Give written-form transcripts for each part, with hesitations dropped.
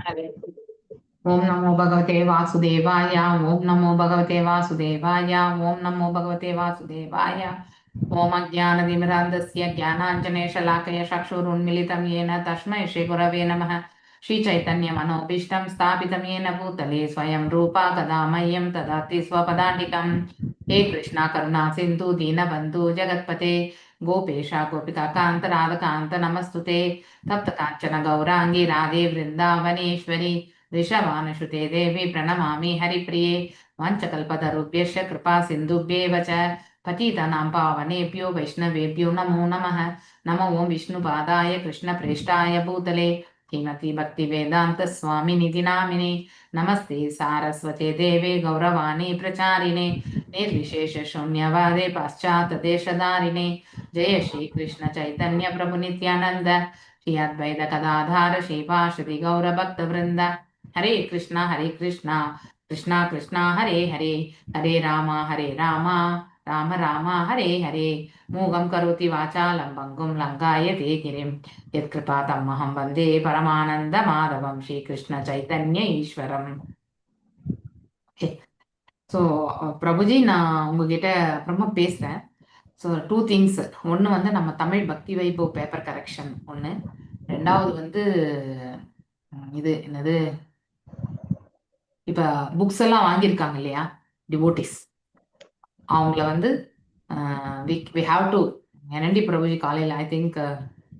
हरे ओम नमो भगवते वासुदेवाय ओम नमो भगवते वासुदेवाय ओम नमो भगवते वासुदेवाय ओम अज्ञानतिमिरान्धस्य ज्ञानाञ्जनेशलाकय चक्षुरुन्मिलितं येन तस्मै श्रीगुरवे नमः श्रीचैतन्यमनोभीष्टं स्थापितं येन भूतले स्वयं रूपा कदा मह्यं ददाति स्वपदान्तिकं हे कृष्णा करुणा सिन्धु दीनबन्धु जगत्पते गोपेश गोपिकान्त राधकान्त नमस्तुते तप्त काञ्चन गौराङ्गी राधे वृन्दावनेश्वरी ऋषभानुश्रुते देवी प्रणमामि हरिप्रिये वाञ्छकल्पतरुभ्यश्च कृपा सिन्धुभ्येव च पतितानां पावनेभ्यो वैष्णवेभ्यो नमो नमः नमो ओं विष्णुपादाय कृष्णप्रेष्ठाय भूतले श्रीमती भक्तिवेदान्त स्वामिनिधि नामिने नमस्ते सारस्वते देवे गौरवाणी प्रचारिणे निर्विशेष शून्यवादे पाश्चात देशधारिणे जय श्री कृष्ण चैतन्य प्रभु नित्यानंद श्री अद्वैत गदाधार श्रीवासदि गौर भक्त वृंद हरे कृष्णा कृष्णा कृष्णा हरे हरे हरे राम राम राम हरे हरे मूगं करोति वाचालं भङ्गुं लङ्कायते गिरिं यत्कृपातमहं वन्दे परमानन्दमाधवं श्रीकृष्ण चैतन्य ஈஸ்வரம். ஸோ பிரபுஜி, நான் உங்ககிட்ட அப்புறமா பேசுகிறேன். So 2 things. ஒன்று வந்து நம்ம தமிழ் பக்தி வைபவ் பேப்பர் கரெக்ஷன் ஒன்று. ரெண்டாவது வந்து இது என்னது, இப்போ புக்ஸ் எல்லாம் வாங்கியிருக்காங்க இல்லையா டிவோட்டிஸ், அவங்கள வந்து வி ஹாவ் டு என்னண்டி பிரபுஜி காலையில் ஐ திங்க்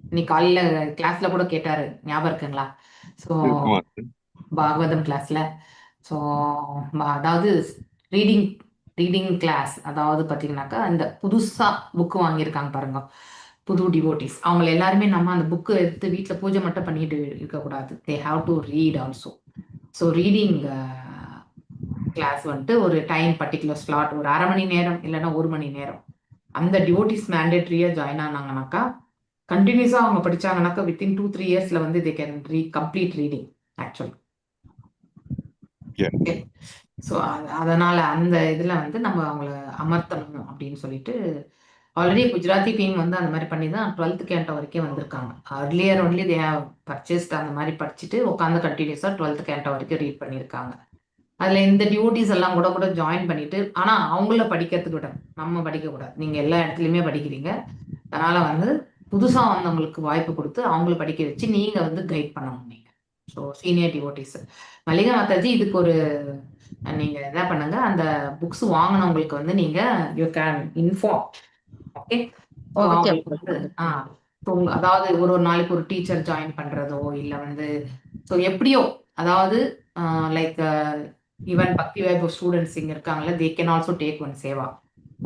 இன்னைக்கு காலையில் கிளாஸில் கூட கேட்டார், ஞாபகம் இருக்குங்களா? ஸோ பாகவதம் கிளாஸில். ஸோ அதாவது ரீடிங் கிளாஸ், அதாவது பார்த்தீங்கன்னாக்கா இந்த புதுசாக புக்கு வாங்கியிருக்காங்க பாருங்க புது டிவோட்டிஸ், அவங்கள எல்லாருமே நம்ம அந்த புக்கு எடுத்து வீட்டில் பூஜை மட்டும் பண்ணிட்டு இருக்கக்கூடாது. They have to read also. So reading class வந்துட்டு ஒரு டைம் பர்டிகுலர் ஸ்லாட், ஒரு அரை மணி நேரம் இல்லைன்னா 1 மணி நேரம் அந்த டிவோட்டிஸ் மேண்டேட்ரியாக ஜாயின் ஆனாங்கனாக்கா, கண்டினியூஸாக அவங்க படித்தாங்கனாக்கா வித்தின் 2-3 இயர்ஸில் வந்து they can complete reading actually. So அதனால் அந்த இதில் வந்து நம்ம அவங்கள அமர்த்தணும் அப்படின்னு சொல்லிட்டு ஆல்ரெடி குஜராத்தி டீம் வந்து அந்த மாதிரி பண்ணி தான் 12th கேண்டோ வரைக்கும் வந்திருக்காங்க. Earlier only they have purchased, அந்த மாதிரி படிச்சுட்டு உட்காந்து கண்டினியூஸாக 12th கேண்டோ வரைக்கும் ரீட் பண்ணியிருக்காங்க. அதில் இந்த டியூட்டிஸ் எல்லாம் கூட ஜாயின் பண்ணிட்டு, ஆனால் அவங்கள படிக்கிறதுக்கு விட நம்ம படிக்கக்கூடாது. நீங்கள் எல்லா இடத்துலையுமே படிக்கிறீங்க, அதனால் வந்து புதுசாக வந்தவங்களுக்கு வாய்ப்பு கொடுத்து அவங்கள படிக்க வச்சு நீங்கள் வந்து கைட் பண்ணணும் நீங்கள். So senior devotees Mallika Mataji, இதுக்கு ஒரு நீங்கள் என்ன பண்ணுங்க, அந்த புக்ஸ் வாங்கினவங்களுக்கு வந்து நீங்கள் யூ கேன் இன்ஃபார்ம். ஓகே, அதாவது ஒரு நாளைக்கு ஒரு டீச்சர் ஜாயின் பண்றதோ இல்லை வந்து ஸோ எப்படியோ, அதாவது லைக் ஈவன் பக்தி வைபவ் ஸ்டூடெண்ட்ஸ் இங்கே இருக்காங்கல்ல, they can also take one seva.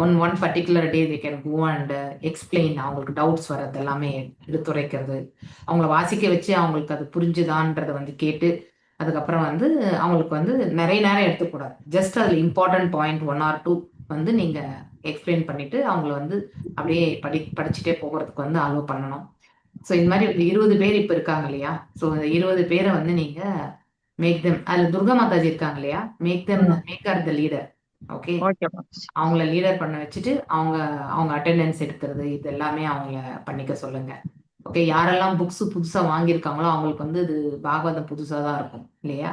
One particular day they can go and explain, அவங்களுக்கு டவுட்ஸ் வர்றது எல்லாமே எடுத்துரைக்கிறது, அவங்கள வாசிக்க வச்சு அவங்களுக்கு அது புரிஞ்சுதான்றதை வந்து கேட்டு, அதுக்கப்புறம் வந்து அவங்களுக்கு வந்து நிறைய நேரம் எடுத்துக்கூடாது. ஜஸ்ட் அதில் இம்பார்ட்டன்ட் பாயிண்ட் 1 or 2 வந்து நீங்கள் எக்ஸ்பிளைன் பண்ணிட்டு அவங்கள வந்து அப்படியே படிச்சுட்டே போகிறதுக்கு வந்து அலோவ் பண்ணணும். ஸோ இந்த மாதிரி 20 பேர் இப்போ இருக்காங்க இல்லையா, ஸோ இந்த 20 பேரை வந்து நீங்கள் மேக் தெம், அதில் துர்கா மாதாஜி இருக்காங்க இல்லையா, make her the leader. Okay, அவங்கள லீடர் பண்ண வச்சுட்டு அவங்க அட்டெண்டன்ஸ் எடுக்கிறது இது எல்லாமே அவங்கள பண்ணிக்க சொல்லுங்க. ஓகே, யாரெல்லாம் புக்ஸ் புதுசாக வாங்கியிருக்காங்களோ அவங்களுக்கு வந்து இது பாகவதம் புதுசாக தான் இருக்கும் இல்லையா,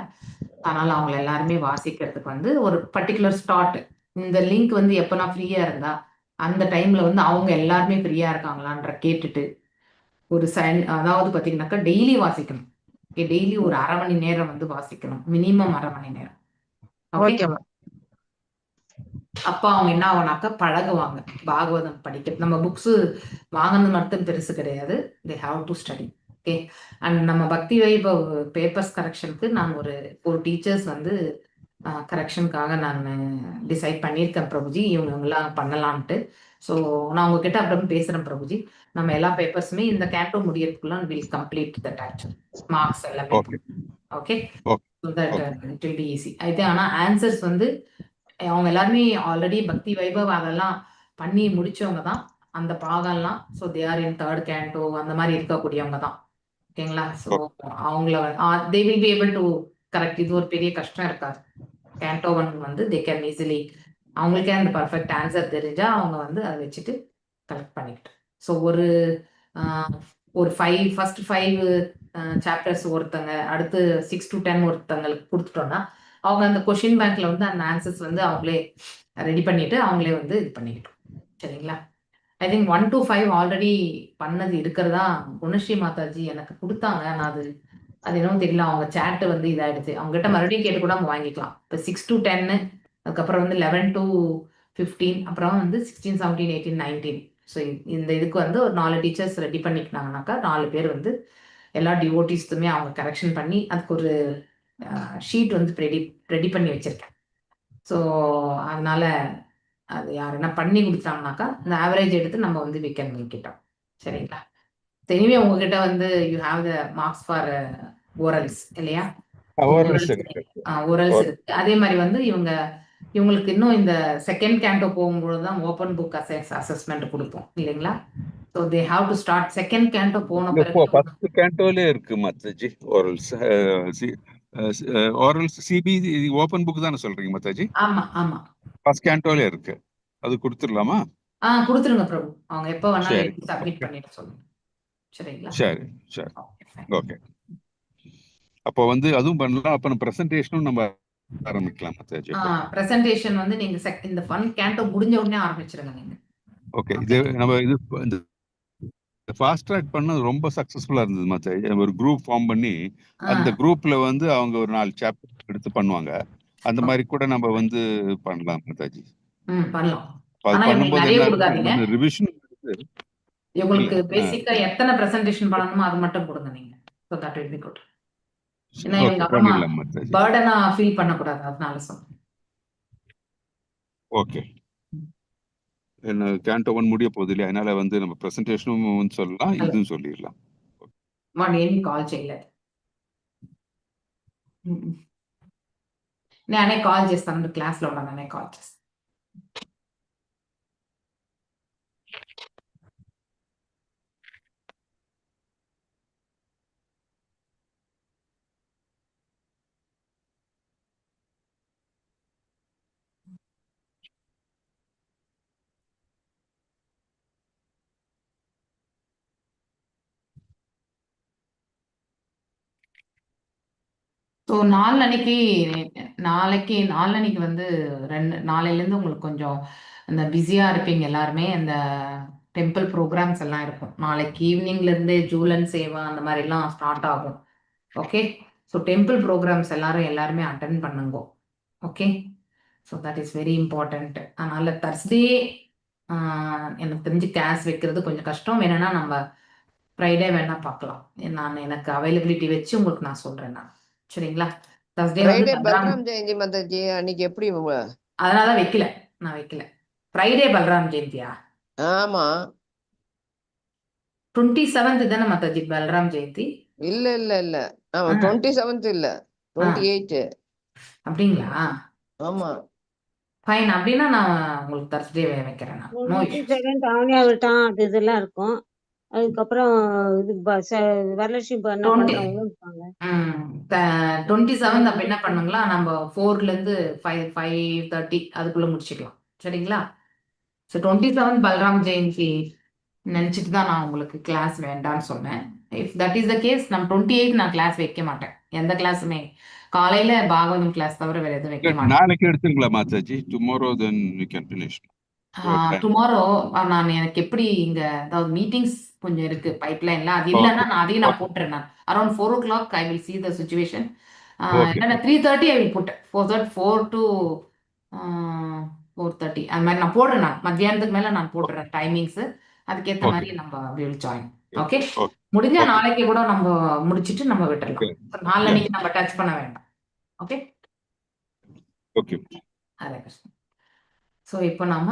அதனால அவங்கள எல்லாருமே வாசிக்கிறதுக்கு வந்து ஒரு பர்டிகுலர் ஸ்டார்ட், இந்த லிங்க் வந்து எப்போ நான் ஃப்ரீயாக இருந்தா அந்த டைமில் வந்து அவங்க எல்லாருமே ஃப்ரீயாக இருக்காங்களான்ற கேட்டுட்டு ஒரு அதாவது பார்த்தீங்கன்னாக்கா டெய்லி வாசிக்கணும். டெய்லி ஒரு அரை மணி நேரம் வந்து வாசிக்கணும், மினிமம் அரை மணி நேரம். ஓகே, அப்போ அவங்க என்ன ஆகுனாக்கா பழகுவாங்க பாகவதம் படிக்க. நம்ம புக்ஸு வாங்கினது மட்டும் பெருசு கிடையாது, தே have to study. Okay, and நம்ம பக்தி வைபவ் பேப்பர்ஸ் கரெக்ஷனுக்கு நான் ஒரு டீச்சர்ஸ் வந்து கரெக்ஷனுக்காக நான் டிசைட் பண்ணியிருக்கேன் பிரபுஜி, இவங்கெல்லாம் பண்ணலான்ட்டு. ஸோ நான் உங்ககிட்ட அப்புறம் பேசுகிறேன் பிரபுஜி. நம்ம எல்லா பேப்பர்ஸுமே இந்த கேண்டோ முடியறதுக்குள்ள will complete that actual marks எல்லாமே. Okay, that it will be easy. అయితే ஆனால் ஆன்சர்ஸ் வந்து அவங்க எல்லாருமே ஆல்ரெடி பக்தி வைபவ் அதெல்லாம் பண்ணி முடிச்சவங்க தான் அந்த பாகம்லாம். So they are in 3rd canto அந்த மாதிரி இருக்கக்கூடியவங்க தான். ஓகேங்களா, ஸோ அவங்கள they will be able to correct. இது ஒரு பெரிய கஷ்டம் இருக்காது. கேண்டோ 1 வந்து தே கேன் ஈஸிலி, அவங்களுக்கே அந்த பர்ஃபெக்ட் ஆன்சர் தெரிஞ்சா அவங்க வந்து அதை வச்சுட்டு கலெக்ட் பண்ணிக்கிட்டு. ஸோ ஒரு ஃபர்ஸ்ட் 5 சாப்டர்ஸ் ஒருத்தங்க அடுத்து 6 to 10 ஒருத்தங்களுக்கு கொடுத்துட்டோம்னா அவங்க அந்த கொஷின் பேங்க்ல வந்து அந்த ஆன்சர்ஸ் வந்து அவங்களே ரெடி பண்ணிட்டு அவங்களே வந்து இது பண்ணிக்கிட்டோம். சரிங்களா? ஐ திங்க் 1 to 5 ஆல்ரெடி பண்ணது இருக்கிறதா குணஸ்ரீ மாதாஜி எனக்கு கொடுத்தாங்க. நான் அது என்னவோ தெரியல, அவங்க சேட் வந்து இதாயிடுச்சு. அவங்க கிட்ட மறுபடியும் கேட்டு கூட நம்ம வாங்கிக்கலாம். இப்போ 6 to 10, அதுக்கப்புறம் வந்து 11 to 15, அப்புறம் வந்து 16, 17, 18, 19. ஸோ இந்த இதுக்கு வந்து ஒரு 4 டீச்சர்ஸ் ரெடி பண்ணிக்கிட்டாங்கனாக்கா 4 பேர் வந்து எல்லா டிவோட்டிஸ்க்குமே அவங்க கரெக்ஷன் பண்ணி அதுக்கு ஒரு ஷீட் வந்து ரெடி பண்ணி வச்சிருக்கேன். ஸோ அதனால அது யாருன்னா பண்ணி கொடுத்தாங்கனாக்கா இந்த ஆவரேஜ் எடுத்து நம்ம வந்து we can make it up. சரிங்களா? தெரியவே உங்ககிட்ட வந்து you have the marks for orals இல்லையா? ஓரல்ஸ் இருக்கு. ஓரல்ஸ் இருக்கு. அதே மாதிரி வந்து இவங்களுக்கு இன்னும் இந்த செகண்ட் கேண்டோ போகும்போது தான் ஓப்பன் புக் அசஸ்மெண்ட் கொடுப்போம் இல்லைங்களா? So they have to start second canto போன பிறகு ஃபர்ஸ்ட் கேண்டோலே இருக்கு மாதாஜி ஓரல்ஸ். ஓரல்ஸ் சிபி ஓபன் புக் தானே சொல்றீங்க மாதாஜி? ஆமா ஆமா, ஃபர்ஸ்ட் கேண்டோலே இருக்கு. அது கொடுத்துடலாமா? கொடுத்துருங்க பிரபு. அவங்க எப்போ வேணாலும் சரி, எழுதி சப்மிட் பண்ணிட்டு சொல்லுங்க. சரிங்களா? சரி சரி, ஓகே. அப்போ வந்து அதுவும் பண்ணலாம். அப்போ பிரசன்டேஷனும் நம்ம ஆரம்பிக்கலாம் மாதாஜி. பிரசன்டேஷன் வந்து நீங்க இந்த ஃபன் கேண்டோ முடிஞ்ச உடனே ஆரம்பிச்சிருங்க நீங்க. ஓகே. இது நம்ம இந்த ஃபாஸ்ட் ட்ராக் பண்ணது ரொம்ப சக்சஸ்ஃபுல்லா இருந்தது மாதாஜி. ஒரு குரூப் ஃபார்ம் பண்ணி அந்த குரூப்ல வந்து அவங்க ஒரு 4 சாப்டர் எடுத்து பண்ணுவாங்க. அந்த மாதிரி கூட நம்ம வந்து பண்ணலாம் மாதாஜி. பண்ணலாம். அது ஆனா பண்ணும்போது நிறைய என்ன கொடுக்காதீங்க. ரிவிஷன் உங்களுக்கு பேசிக்கா எத்தனை பிரசன்டேஷன் பண்ணணுமோ அது மட்டும் கொடுங்க நீங்க. So that will be good. ஏன்னா இவங்க அப்புறமா பர்டனா ஃபீல் பண்ணக்கூடாது, அதனால சொல்றேன். ஓகே. என்ன கேண்டோ 1 முடிய போகுது இல்லையா, அதனால வந்து நம்ம பிரசன்டேஷனும் சொல்லலாம், இதுவும் சொல்லிடலாம். వాడు ఏమి కాల్ చేయలేదు. నేనే కాల్ చేస్తాను, క్లాస్లో ఉన్నాను, నేనే కాల్ చేస్తాను. ஸோ நாளன்னைக்கு வந்து நாளையிலேருந்து உங்களுக்கு கொஞ்சம் அந்த பிஸியாக இருப்பீங்க எல்லாருமே. அந்த டெம்பிள் ப்ரோக்ராம்ஸ் எல்லாம் இருக்கும். நாளைக்கு ஈவினிங்லேருந்து ஜூலன் சேவா அந்த மாதிரிலாம் ஸ்டார்ட் ஆகும். ஓகே, ஸோ டெம்பிள் ப்ரோக்ராம்ஸ் எல்லாருமே அட்டென்ட் பண்ணுங்க. Okay, so that is very important. அதனால தர்ஸ்டே எனக்கு தெரிஞ்சு கிளாஸ் வைக்கிறது கொஞ்சம் கஷ்டம். வேணும்னா நம்ம ஃப்ரைடே வேணா பார்க்கலாம். எனக்கு அவைலபிலிட்டி வச்சு உங்களுக்கு நான் சொல்றேன் நான். சரிங்களா? தர்ஸ்டே வந்து பல்ராம் ஜெயந்தி மாதாஜி அன்னைக்கு எப்படி? அதனால நான் வைக்கல. ஃப்ரைடே பல்ராம் ஜெயந்தியா? ஆமா, 27th தானே மாதாஜி பல்ராம் ஜெயந்தி? இல்ல இல்ல இல்ல, 27th இல்ல, 28. அப்படிங்களா? ஆமா, ஃபைன். அப்படின்னா நான் உங்களுக்கு தர்ஸ்டே வைக்கிறேன். No issue. ஆவணியா விட்டான் அது இதெல்லாம் இருக்கும். அதுக்கப்புறம் இது வரலட்சுமி என்ன பண்றவங்களும் இருப்பாங்க. 27 அப்ப என்ன பண்ணுங்களா, நம்ம 4ல இருந்து 5:30 அதுக்குள்ள முடிச்சுக்கலாம். சரிங்களா? ஸோ 27 பல்ராம் ஜெயந்தி நினைச்சிட்டு தான் நான் உங்களுக்கு கிளாஸ் வேண்டாம்னு சொன்னேன். If that is the case, நம்ம 28 நான் கிளாஸ் வைக்க மாட்டேன். எந்த கிளாஸுமே காலையில பாகவதம் கிளாஸ் தவிர வேற எதுவும் வைக்க மாட்டேன். நாளைக்கு எடுத்துங்களா Mataji? Tomorrow then we can finish. Tomorrow எனக்கு எப்படி இங்க அதாவது மீட்டிங்ஸ் கொஞ்சம் இருக்கு பைப்லைன்ல. அது இல்லைன்னா அதையும் போட்டுறேன். நான் around 4 o'clock I will see the situation. என்னன்னா 3:30 ஐ வில் புட் 4 to 4:30 அந்த மாதிரி நான் போடுறேன். நான் மத்தியானத்துக்கு மேல நான் போடுறேன் டைமிங்ஸ். அதுக்கேற்ற மாதிரி நம்ம வில் ஜாயின். ஓகே, முடிஞ்சா நாளைக்கு கூட நம்ம முடிச்சிட்டு நம்ம விட்டுடலாம். நாளைக்கு நம்ம டச் பண்ண வேண்டாம். Okay okay, Hare Krishna. So இப்போ நம்ம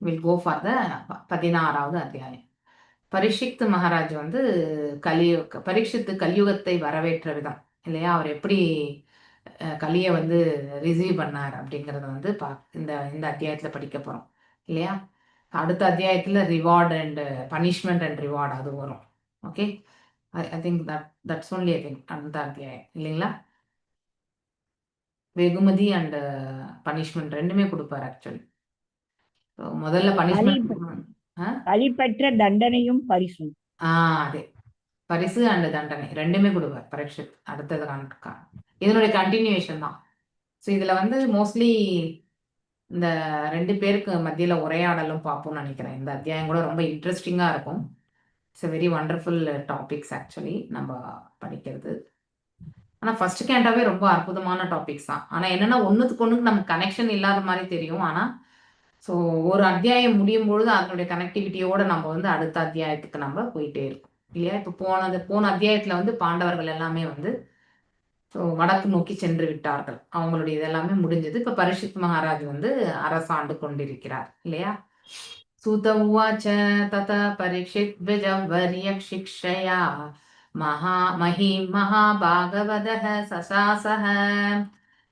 வில் கோ ஃபார் த 16வது அத்தியாயம். பரீட்சித் மகாராஜ் வந்து பரீட்சித்து கலியுகத்தை வரவேற்ற விதம் இல்லையா, அவர் எப்படி கலியை வந்து ரிசீவ் பண்ணார் அப்படிங்கிறத வந்து இந்த அத்தியாயத்தில் படிக்க போகிறோம் இல்லையா. அடுத்த அத்தியாயத்தில் reward and punishment and reward அது வரும். Okay, I think that's only I think அந்த அத்தியாயம் இல்லைங்களா. வெகுமதி அண்ட் பனிஷ்மெண்ட் ரெண்டுமே கொடுப்பார் ஆக்சுவலி. முதல்ல பனிஷ்மெண்ட் களி பெற்ற தண்டனையும் பரிசும். அதே பரிசு அண்ட் தண்டனை ரெண்டுமே கொடுப்பார் பரீட்சித். அடுத்தது இதனுடைய கண்டினியூவேஷன் தான். ஸோ இதுல வந்து மோஸ்ட்லி இந்த 2 பேருக்கு மத்தியில உரையாடலும் பார்ப்போம்னு நினைக்கிறேன். இந்த அத்தியாயம் கூட ரொம்ப இன்ட்ரெஸ்டிங்கா இருக்கும். It's a very wonderful topics actually நம்ம படிக்கிறது. ஆனா ஃபர்ஸ்ட் கேண்டாவே ரொம்ப அற்புதமான டாபிக்ஸ் தான். ஆனா என்னன்னா ஒண்ணுத்துக்கு ஒண்ணுக்கு நமக்கு கனெக்ஷன் இல்லாத மாதிரி தெரியும். ஆனா ஸோ ஒரு அத்தியாயம் முடியும் பொழுது அதனுடைய கனெக்டிவிட்டியோட நம்ம வந்து அடுத்த அத்தியாயத்துக்கு நம்ம போயிட்டே இருக்கோம் இல்லையா? இப்போ போன அத்தியாயத்துல வந்து பாண்டவர்கள் எல்லாமே வந்து ஸோ வடக்கு நோக்கி சென்று விட்டார்கள். அவங்களுடைய இதெல்லாமே முடிஞ்சது. இப்ப பரீட்சித் மகாராஜ் வந்து அரசாண்டு கொண்டிருக்கிறார் இல்லையா? சூத உவாச்ச தத பரீட்சித் விஜவர்ய சிக்ஷயா மஹீம் மகாபாகவதः சசாசஹ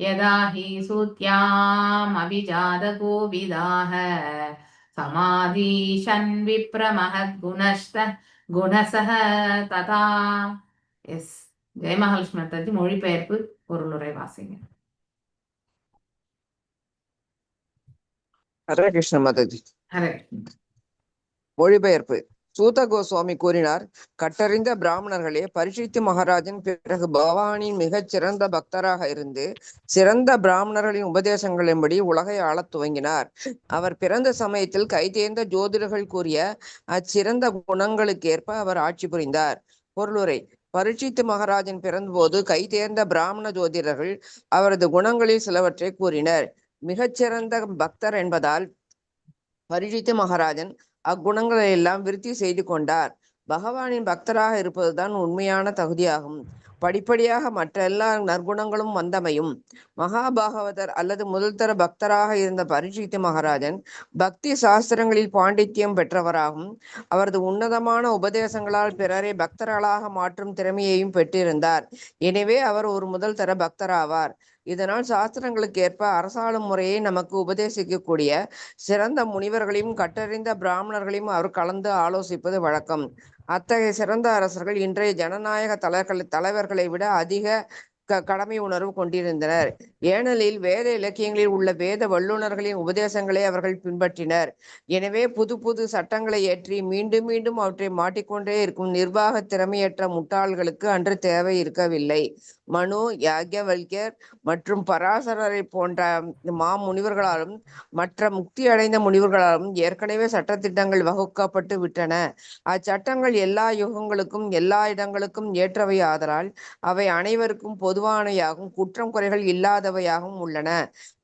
யதா ஹி சூத்யாம் அபிஜாத கோவிதாः சமாதீஷன் விப்ரமஹத் குணசஹ ததா. எஸ், ஜெயமகாலட்சுமி அத்தாச்சி மொழிபெயர்ப்பு பொருளுரை வாசிங்க. ஹரே கிருஷ்ண மாதாஜி. ஹரே. மொழிபெயர்ப்பு. சூத கோஸ்வாமி கூறினார், கட்டறிந்த பிராமணர்களே, பரீட்சித் மகாராஜன் பிறகு பகவானின் மிகச் சிறந்த பக்தராக இருந்து சிறந்த பிராமணர்களின் உபதேசங்களின்படி உலகை ஆளத் துவங்கினார். அவர் பிறந்த சமயத்தில் கைதேர்ந்த ஜோதிடர்கள் கூறிய அச்சிறந்த குணங்களுக்கேற்ப அவர் ஆட்சி புரிந்தார். பொருளுரை. பரீட்சித் மகாராஜன் பிறந்தபோது கைதேர்ந்த பிராமண ஜோதிடர்கள் அவரது குணங்களில் சிலவற்றை கூறினர். மிகச்சிறந்த பக்தர் என்பதால் பரீட்சித் மகாராஜன் அக்குணங்களை எல்லாம் விருத்தி செய்து கொண்டார். பகவானின் பக்தராக இருப்பதுதான் உண்மையான தகுதியாகும். படிப்படியாக மற்ற எல்லா நற்குணங்களும் வந்தமையும். மகாபாகவதர் அல்லது முதல்தர பக்தராக இருந்த பரீட்சித் மகாராஜன் பக்தி சாஸ்திரங்களில் பாண்டித்யம் பெற்றவராகவும் அவரது உன்னதமான உபதேசங்களால் பிறரை பக்தர்களாக மாற்றும் திறமையையும் பெற்றிருந்தார். எனவே அவர் ஒரு முதல் தர பக்தராவார். இதனால் சாஸ்திரங்களுக்கு ஏற்ப அரசாளும் முறையை நமக்கு உபதேசிக்கக்கூடிய சிறந்த முனிவர்களையும் கட்டறிந்த பிராமணர்களையும் அவர் கலந்து ஆலோசிப்பது வழக்கம். அத்தகைய சிறந்த அரசர்கள் இன்றைய ஜனநாயக தலைவர்களை விட அதிக கடமை உணர்வு கொண்டிருந்தனர். ஏனெனில் வேத இலக்கியங்களில் உள்ள வேத வல்லுநர்களின் உபதேசங்களை அவர்கள் பின்பற்றினர். எனவே புது புது சட்டங்களை ஏற்றி மீண்டும் மீண்டும் அவற்றை மாட்டிக்கொண்டே இருக்கும் நிர்வாக திறமையற்ற முட்டாள்களுக்கு அன்று தேவை இருக்கவில்லை. மனு, யாக்ஞவல்யர் மற்றும் பராசரரை போன்ற முனிவர்களாலும் மற்ற முக்தி அடைந்த முனிவர்களாலும் ஏற்கனவே சட்டத்திட்டங்கள் வகுக்கப்பட்டு விட்டன. அச்சட்டங்கள் எல்லா யுகங்களுக்கும் எல்லா இடங்களுக்கும் ஏற்றவை ஆதலால் அவை அனைவருக்கும் பொதுவானவையாகவும் குற்றம் குறைகள் இல்லாதவையாகவும் உள்ளன.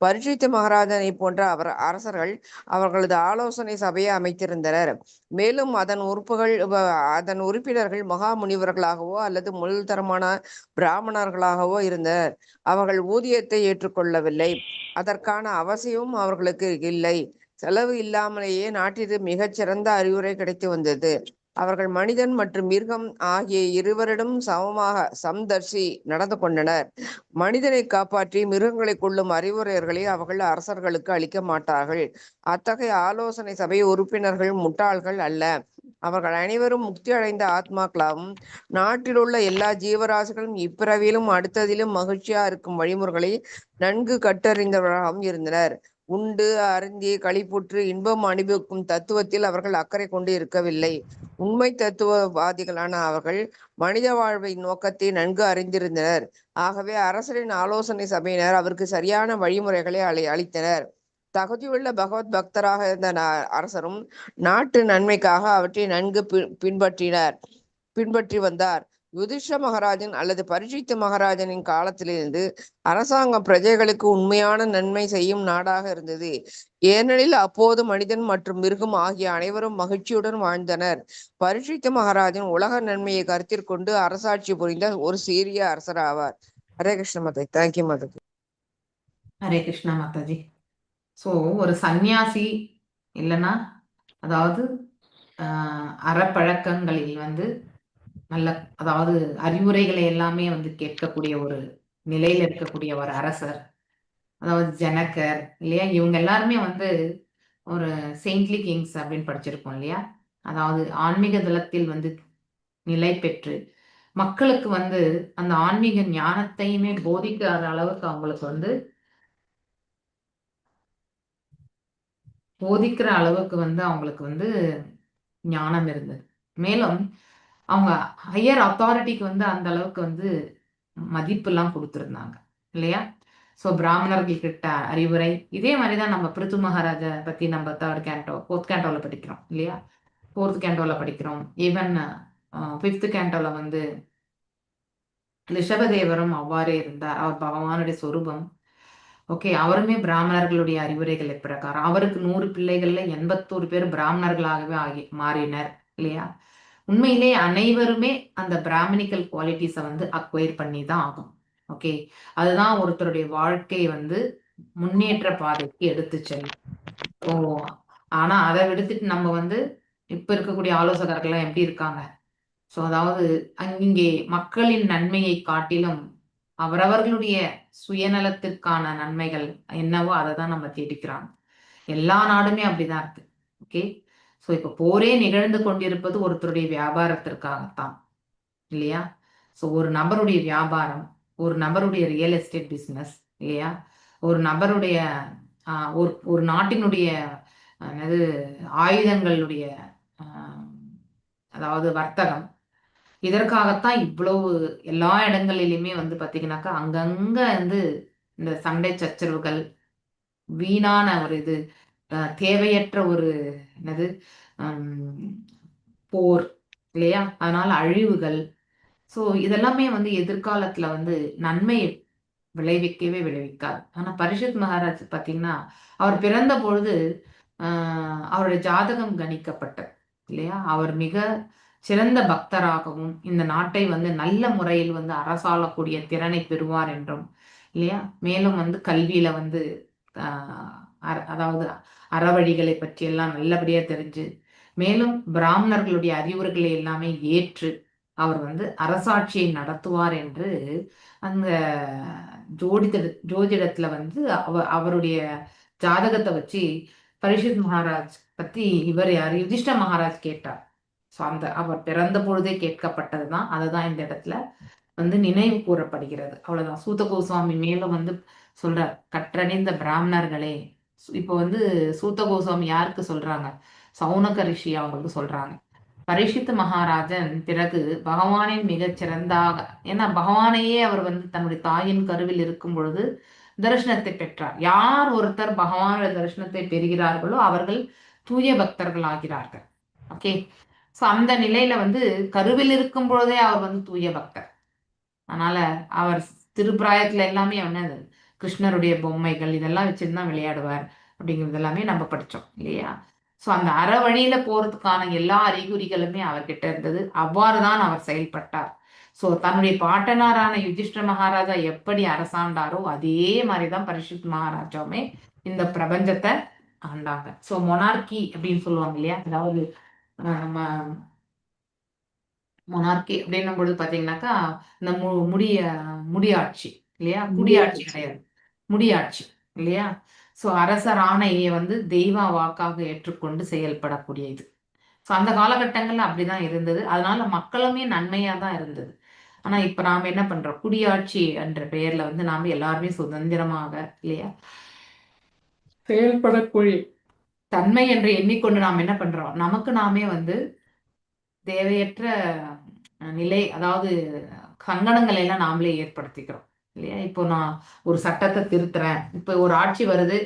பரீட்சித் மகாராஜனை போன்ற அரசர்கள் அவர்களது ஆலோசனை சபையை அமைத்திருந்தனர். மேலும் அதன் உறுப்பினர்கள் மகா முனிவர்களாகவோ அல்லது முதல் தரமான பிராமணர்களாகவோ இருந்தனர். அவர்கள் ஊதியத்தை ஏற்றுக்கொள்ளவில்லை. அதற்கான அவசியமும் அவர்களுக்கு இல்லை. செலவு இல்லாமலேயே நாட்டிற்கு மிகச்சிறந்த அறிவுரை கிடைத்து வந்தது. அவர்கள் மனிதன் மற்றும் மிருகம் ஆகிய இருவரிடம் சமமாக சம்தர்சி நடந்து கொண்டனர். மனிதனை காப்பாற்றி மிருகங்களை கொள்ளும் அறிவுரையர்களை அவர்கள் அரசர்களுக்கு அளிக்க மாட்டார்கள். அத்தகைய ஆலோசனை சபை உறுப்பினர்கள் முட்டாள்கள் அல்ல. அவர்கள் அனைவரும் முக்தி அடைந்த ஆத்மாக்களாகவும் நாட்டில் உள்ள எல்லா ஜீவராசிகளும் இப்பிறவியிலும் அடுத்ததிலும் மகிழ்ச்சியா இருக்கும் வழிமுறைகளை நன்கு கற்றறிந்தவர்களாகவும் இருந்தனர். உண்டு அருந்தி களிப்புற்று இன்பம் அனுபவிக்கும் தத்துவத்தில் அவர்கள் அக்கறை கொண்டு இருக்கவில்லை. உண்மை தத்துவவாதிகளான அவர்கள் மனித வாழ்வின் நோக்கத்தை நன்கு அறிந்திருந்தனர். ஆகவே அரசரின் ஆலோசனை சபையினர் அவருக்கு சரியான வழிமுறைகளை அளித்தனர். தகுதியுள்ள பகவத் பக்தராக இருந்த அரசரும் நாட்டு நன்மைக்காக அவற்றை நன்கு பின்பற்றி வந்தார். யுதிஷ்ட மகாராஜன் அல்லது பரீட்சித் மகாராஜனின் காலத்திலிருந்து அரசாங்கம் பிரஜைகளுக்கு உண்மையான நன்மை செய்யும் நாடாக இருந்தது. ஏனெனில் அப்போது மனிதன் மற்றும் மிருகம் ஆகிய அனைவரும் மகிழ்ச்சியுடன் வாழ்ந்தனர். பரீட்சித் மகாராஜன் உலக நன்மையை கருத்தில் கொண்டு அரசாட்சி புரிந்த ஒரு சீரிய அரசர் ஆவார். ஹரே கிருஷ்ண மாதாஜி. தேங்க்யூ மாதாஜி. ஹரே கிருஷ்ணா மாதாஜி. ஸோ ஒரு சந்நியாசி இல்லைன்னா அதாவது அறப்பழக்கங்களில் வந்து நல்ல அதாவது அறிவுரைகளை எல்லாமே வந்து கேட்கக்கூடிய ஒரு நிலையில இருக்கக்கூடிய ஒரு அரசர், அதாவது ஜனகர் இல்லையா? இவங்க எல்லாருமே வந்து ஒரு செயின்ட்லி கிங்ஸ் அப்படின்னு படிச்சிருக்கோம் இல்லையா? அதாவது ஆன்மீக தளத்தில் வந்து நிலை பெற்று மக்களுக்கு வந்து அந்த ஆன்மீக ஞானத்தையுமே போதிக்கிற அளவுக்கு அவங்களுக்கு வந்து ஞானம் இருந்தது. மேலும் அவங்க ஹையர் அத்தாரிட்டிக்கு வந்து அந்த அளவுக்கு வந்து மதிப்பெல்லாம் கொடுத்துருந்தாங்க இல்லையா? ஸோ பிராமணர்கள் கிட்ட அறிவுரை இதே மாதிரி தான் நம்ம பிருத்து மகாராஜா பற்றி நம்ம தேர்ட் கேண்டோ 4th கேண்டோவில் படிக்கிறோம் இல்லையா? 4th கேண்டோவில் படிக்கிறோம். ஈவன் 5th கேண்டோவில் வந்து ரிஷபதேவரும் அவ்வாறே இருந்தார். அவர் பகவானுடைய சொரூபம். ஓகே, அவருமே பிராமணர்களுடைய அறிவுரைகளை பிரகாரம் அவருக்கு 100 பிள்ளைகள்ல 81 பேர் பிராமணர்களாகவே மாறினர் இல்லையா? உண்மையிலே அனைவருமே அந்த பிராமணிக்கல் குவாலிட்டிஸை வந்து அக்வயர் பண்ணி தான் ஆகும். ஓகே, அதுதான் ஒருத்தருடைய வாழ்க்கையை வந்து முன்னேற்ற பாதைக்கு எடுத்து செல்லும். ஓ, ஆனா அதை விடுத்துட்டு நம்ம வந்து இப்ப இருக்கக்கூடிய ஆலோசகர்கள்லாம் எப்படி இருக்காங்க? ஸோ அதாவது இங்கே மக்களின் நன்மையை காட்டிலும் அவரவர்களுடைய சுயநலத்திற்கான நன்மைகள் என்னவோ அதை தான் நம்ம தேடிக்கிறாங்க. எல்லா நாடுமே அப்படிதான் இருக்கு. ஓகே, ஸோ இப்போ போரே நிகழ்ந்து கொண்டிருப்பது ஒருத்தருடைய வியாபாரத்திற்காகத்தான் இல்லையா? ஸோ ஒரு நபருடைய வியாபாரம், ஒரு நபருடைய ரியல் எஸ்டேட் பிஸ்னஸ் இல்லையா? ஒரு நபருடைய ஒரு நாட்டினுடைய என்னது ஆயுதங்களுடைய அதாவது வர்த்தகம், இதற்காகத்தான் இவ்வளவு எல்லா இடங்களிலுமே வந்து பார்த்தீங்கன்னாக்கா அங்கங்க வந்து இந்த சண்டை சச்சரவுகள், வீணான ஒரு இது, தேவையற்ற ஒரு என்னது போர் இல்லையா? அதனால அழிவுகள். ஸோ இதெல்லாமே வந்து எதிர்காலத்துல வந்து நன்மை விளைவிக்கவே விளைவிக்காது. ஆனா பரிஷத் மகாராஜ் பார்த்தீங்கன்னா அவர் பிறந்த பொழுது அவருடைய ஜாதகம் கணிக்கப்பட்டது இல்லையா? அவர் மிக சிறந்த பக்தராகவும் இந்த நாட்டை வந்து நல்ல முறையில் வந்து அரசாளக்கூடிய திறனை பெறுவார் என்றும் இல்லையா? மேலும் வந்து கல்வியில வந்து அதாவது அறவழிகளை பற்றி எல்லாம் நல்லபடியா தெரிஞ்சு மேலும் பிராமணர்களுடைய அறிவுரைகளை எல்லாமே ஏற்று அவர் வந்து அரசாட்சியை நடத்துவார் என்று அந்த ஜோதிடத்துல வந்து அவருடைய ஜாதகத்தை வச்சு பரிஷத் மகாராஜ் பத்தி இவர் யார் யுதிஷ்ட மகாராஜ் கேட்டார். ஸோ அந்த அவர் பிறந்த பொழுதே கேட்கப்பட்டதுதான். அதுதான் இந்த இடத்துல வந்து நினைவு கூறப்படுகிறது. அவ்வளவுதான். சூத கோஸ்வாமி மேலும் வந்து சொல்றார், கற்றறிந்த பிராமணர்களே. இப்போ வந்து சூத்த கோஸ்வாமி யாருக்கு சொல்றாங்க? சௌனக ரிஷி அவங்களுக்கு சொல்றாங்க. பரீட்சித் மகாராஜன் பிறகு பகவானின் மிகச் சிறந்தாக, ஏன்னா பகவானையே அவர் வந்து தன்னுடைய தாயின் கருவில் இருக்கும் பொழுது தரிசனத்தை பெற்றார். யார் ஒருத்தர் பகவானுடைய தரிசனத்தை பெறுகிறார்களோ அவர்கள் தூய பக்தர்கள் ஆகிறார்கள். ஓகே, ஸோ அந்த நிலையில வந்து கருவில் இருக்கும் பொழுதே அவர் வந்து தூய பக்தர். அதனால அவர் திருப்பிராயத்துல எல்லாமே என்னது கிருஷ்ணருடைய பொம்மைகள் இதெல்லாம் வச்சுருந்தான் விளையாடுவார் அப்படிங்கிறது எல்லாமே நம்ம படித்தோம் இல்லையா? ஸோ அந்த அற வழியில போறதுக்கான எல்லா அறிகுறிகளுமே அவர்கிட்ட இருந்தது. அவ்வாறு தான் அவர் செயல்பட்டார். ஸோ தன்னுடைய பாட்டனாரான யுதிஷ்ட மகாராஜா எப்படி அரசாண்டாரோ அதே மாதிரிதான் பரிஷத் மகாராஜாவுமே இந்த பிரபஞ்சத்தை ஆண்டாங்க. ஸோ மொனார்கி அப்படின்னு சொல்லுவாங்க இல்லையா? அதாவது நம்ம மொனார்கி அப்படின்னும் பொழுது பார்த்தீங்கன்னாக்கா இந்த முடியாட்சி இல்லையா? குடியாட்சி கிடையாது, முடியாட்சி இல்லையா? ஸோ அரசர் ஆணையை வந்து தெய்வ வாக்காக ஏற்றுக்கொண்டு செயல்படக்கூடிய இது. ஸோ அந்த காலகட்டங்கள்ல அப்படிதான் இருந்தது. அதனால மக்களுமே நன்மையா தான் இருந்தது. ஆனா இப்ப நாம என்ன பண்றோம்? குடியாட்சி என்ற பெயர்ல வந்து நாம எல்லாருமே சுதந்திரமாக இல்லையா செயல்படக்கூடிய தன்மை என்று எண்ணிக்கொண்டு நாம் என்ன பண்றோம்? நமக்கு நாமே வந்து தேவையற்ற நிலை, அதாவது சங்கடங்களை எல்லாம் நாமளே ஏற்படுத்திக்கிறோம் இல்லையா? இப்போ நான் ஒரு சட்டத்தை திருத்துறேன், இப்போ ஒரு ஆட்சி வருது,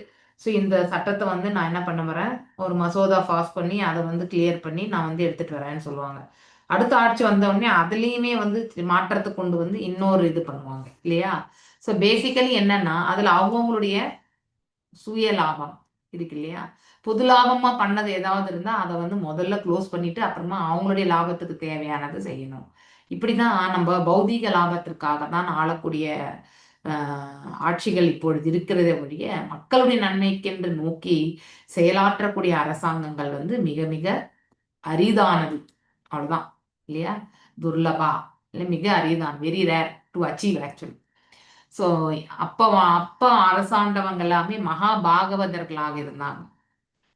ஸோ இந்த சட்டத்தை வந்து நான் என்ன பண்ண வரேன், ஒரு மசோதா பாஸ் பண்ணி அதை வந்து கிளியர் பண்ணி நான் வந்து எடுத்துட்டு வரேன்னு சொல்லுவாங்க. அடுத்த ஆட்சி வந்த உடனே அதுலேயுமே வந்து மாற்றத்தை கொண்டு வந்து இன்னொரு இது பண்ணுவாங்க இல்லையா? ஸோ பேசிக்கலி என்னன்னா அதுல அவங்களுடைய சுய லாபம் இருக்கு இல்லையா? பொது லாபமா பண்ணது ஏதாவது இருந்தா அதை வந்து முதல்ல க்ளோஸ் பண்ணிட்டு அப்புறமா அவங்களுடைய லாபத்துக்கு தேவையானது செய்யணும். இப்படிதான் நம்ம பௌதீக லாபத்திற்காக தான் ஆளக்கூடிய ஆட்சிகள் இப்பொழுது இருக்கிறத ஒழிய மக்களுடைய நன்மைக்கென்று நோக்கி செயலாற்றக்கூடிய அரசாங்கங்கள் வந்து மிக மிக அரிதானது. அவ்வளவுதான் இல்லையா? துர்லபா இல்லை, மிக அரிதான், very rare to achieve actually. So அப்ப அரசாண்டவங்க எல்லாமே மகா பாகவதர்களாக இருந்தாங்க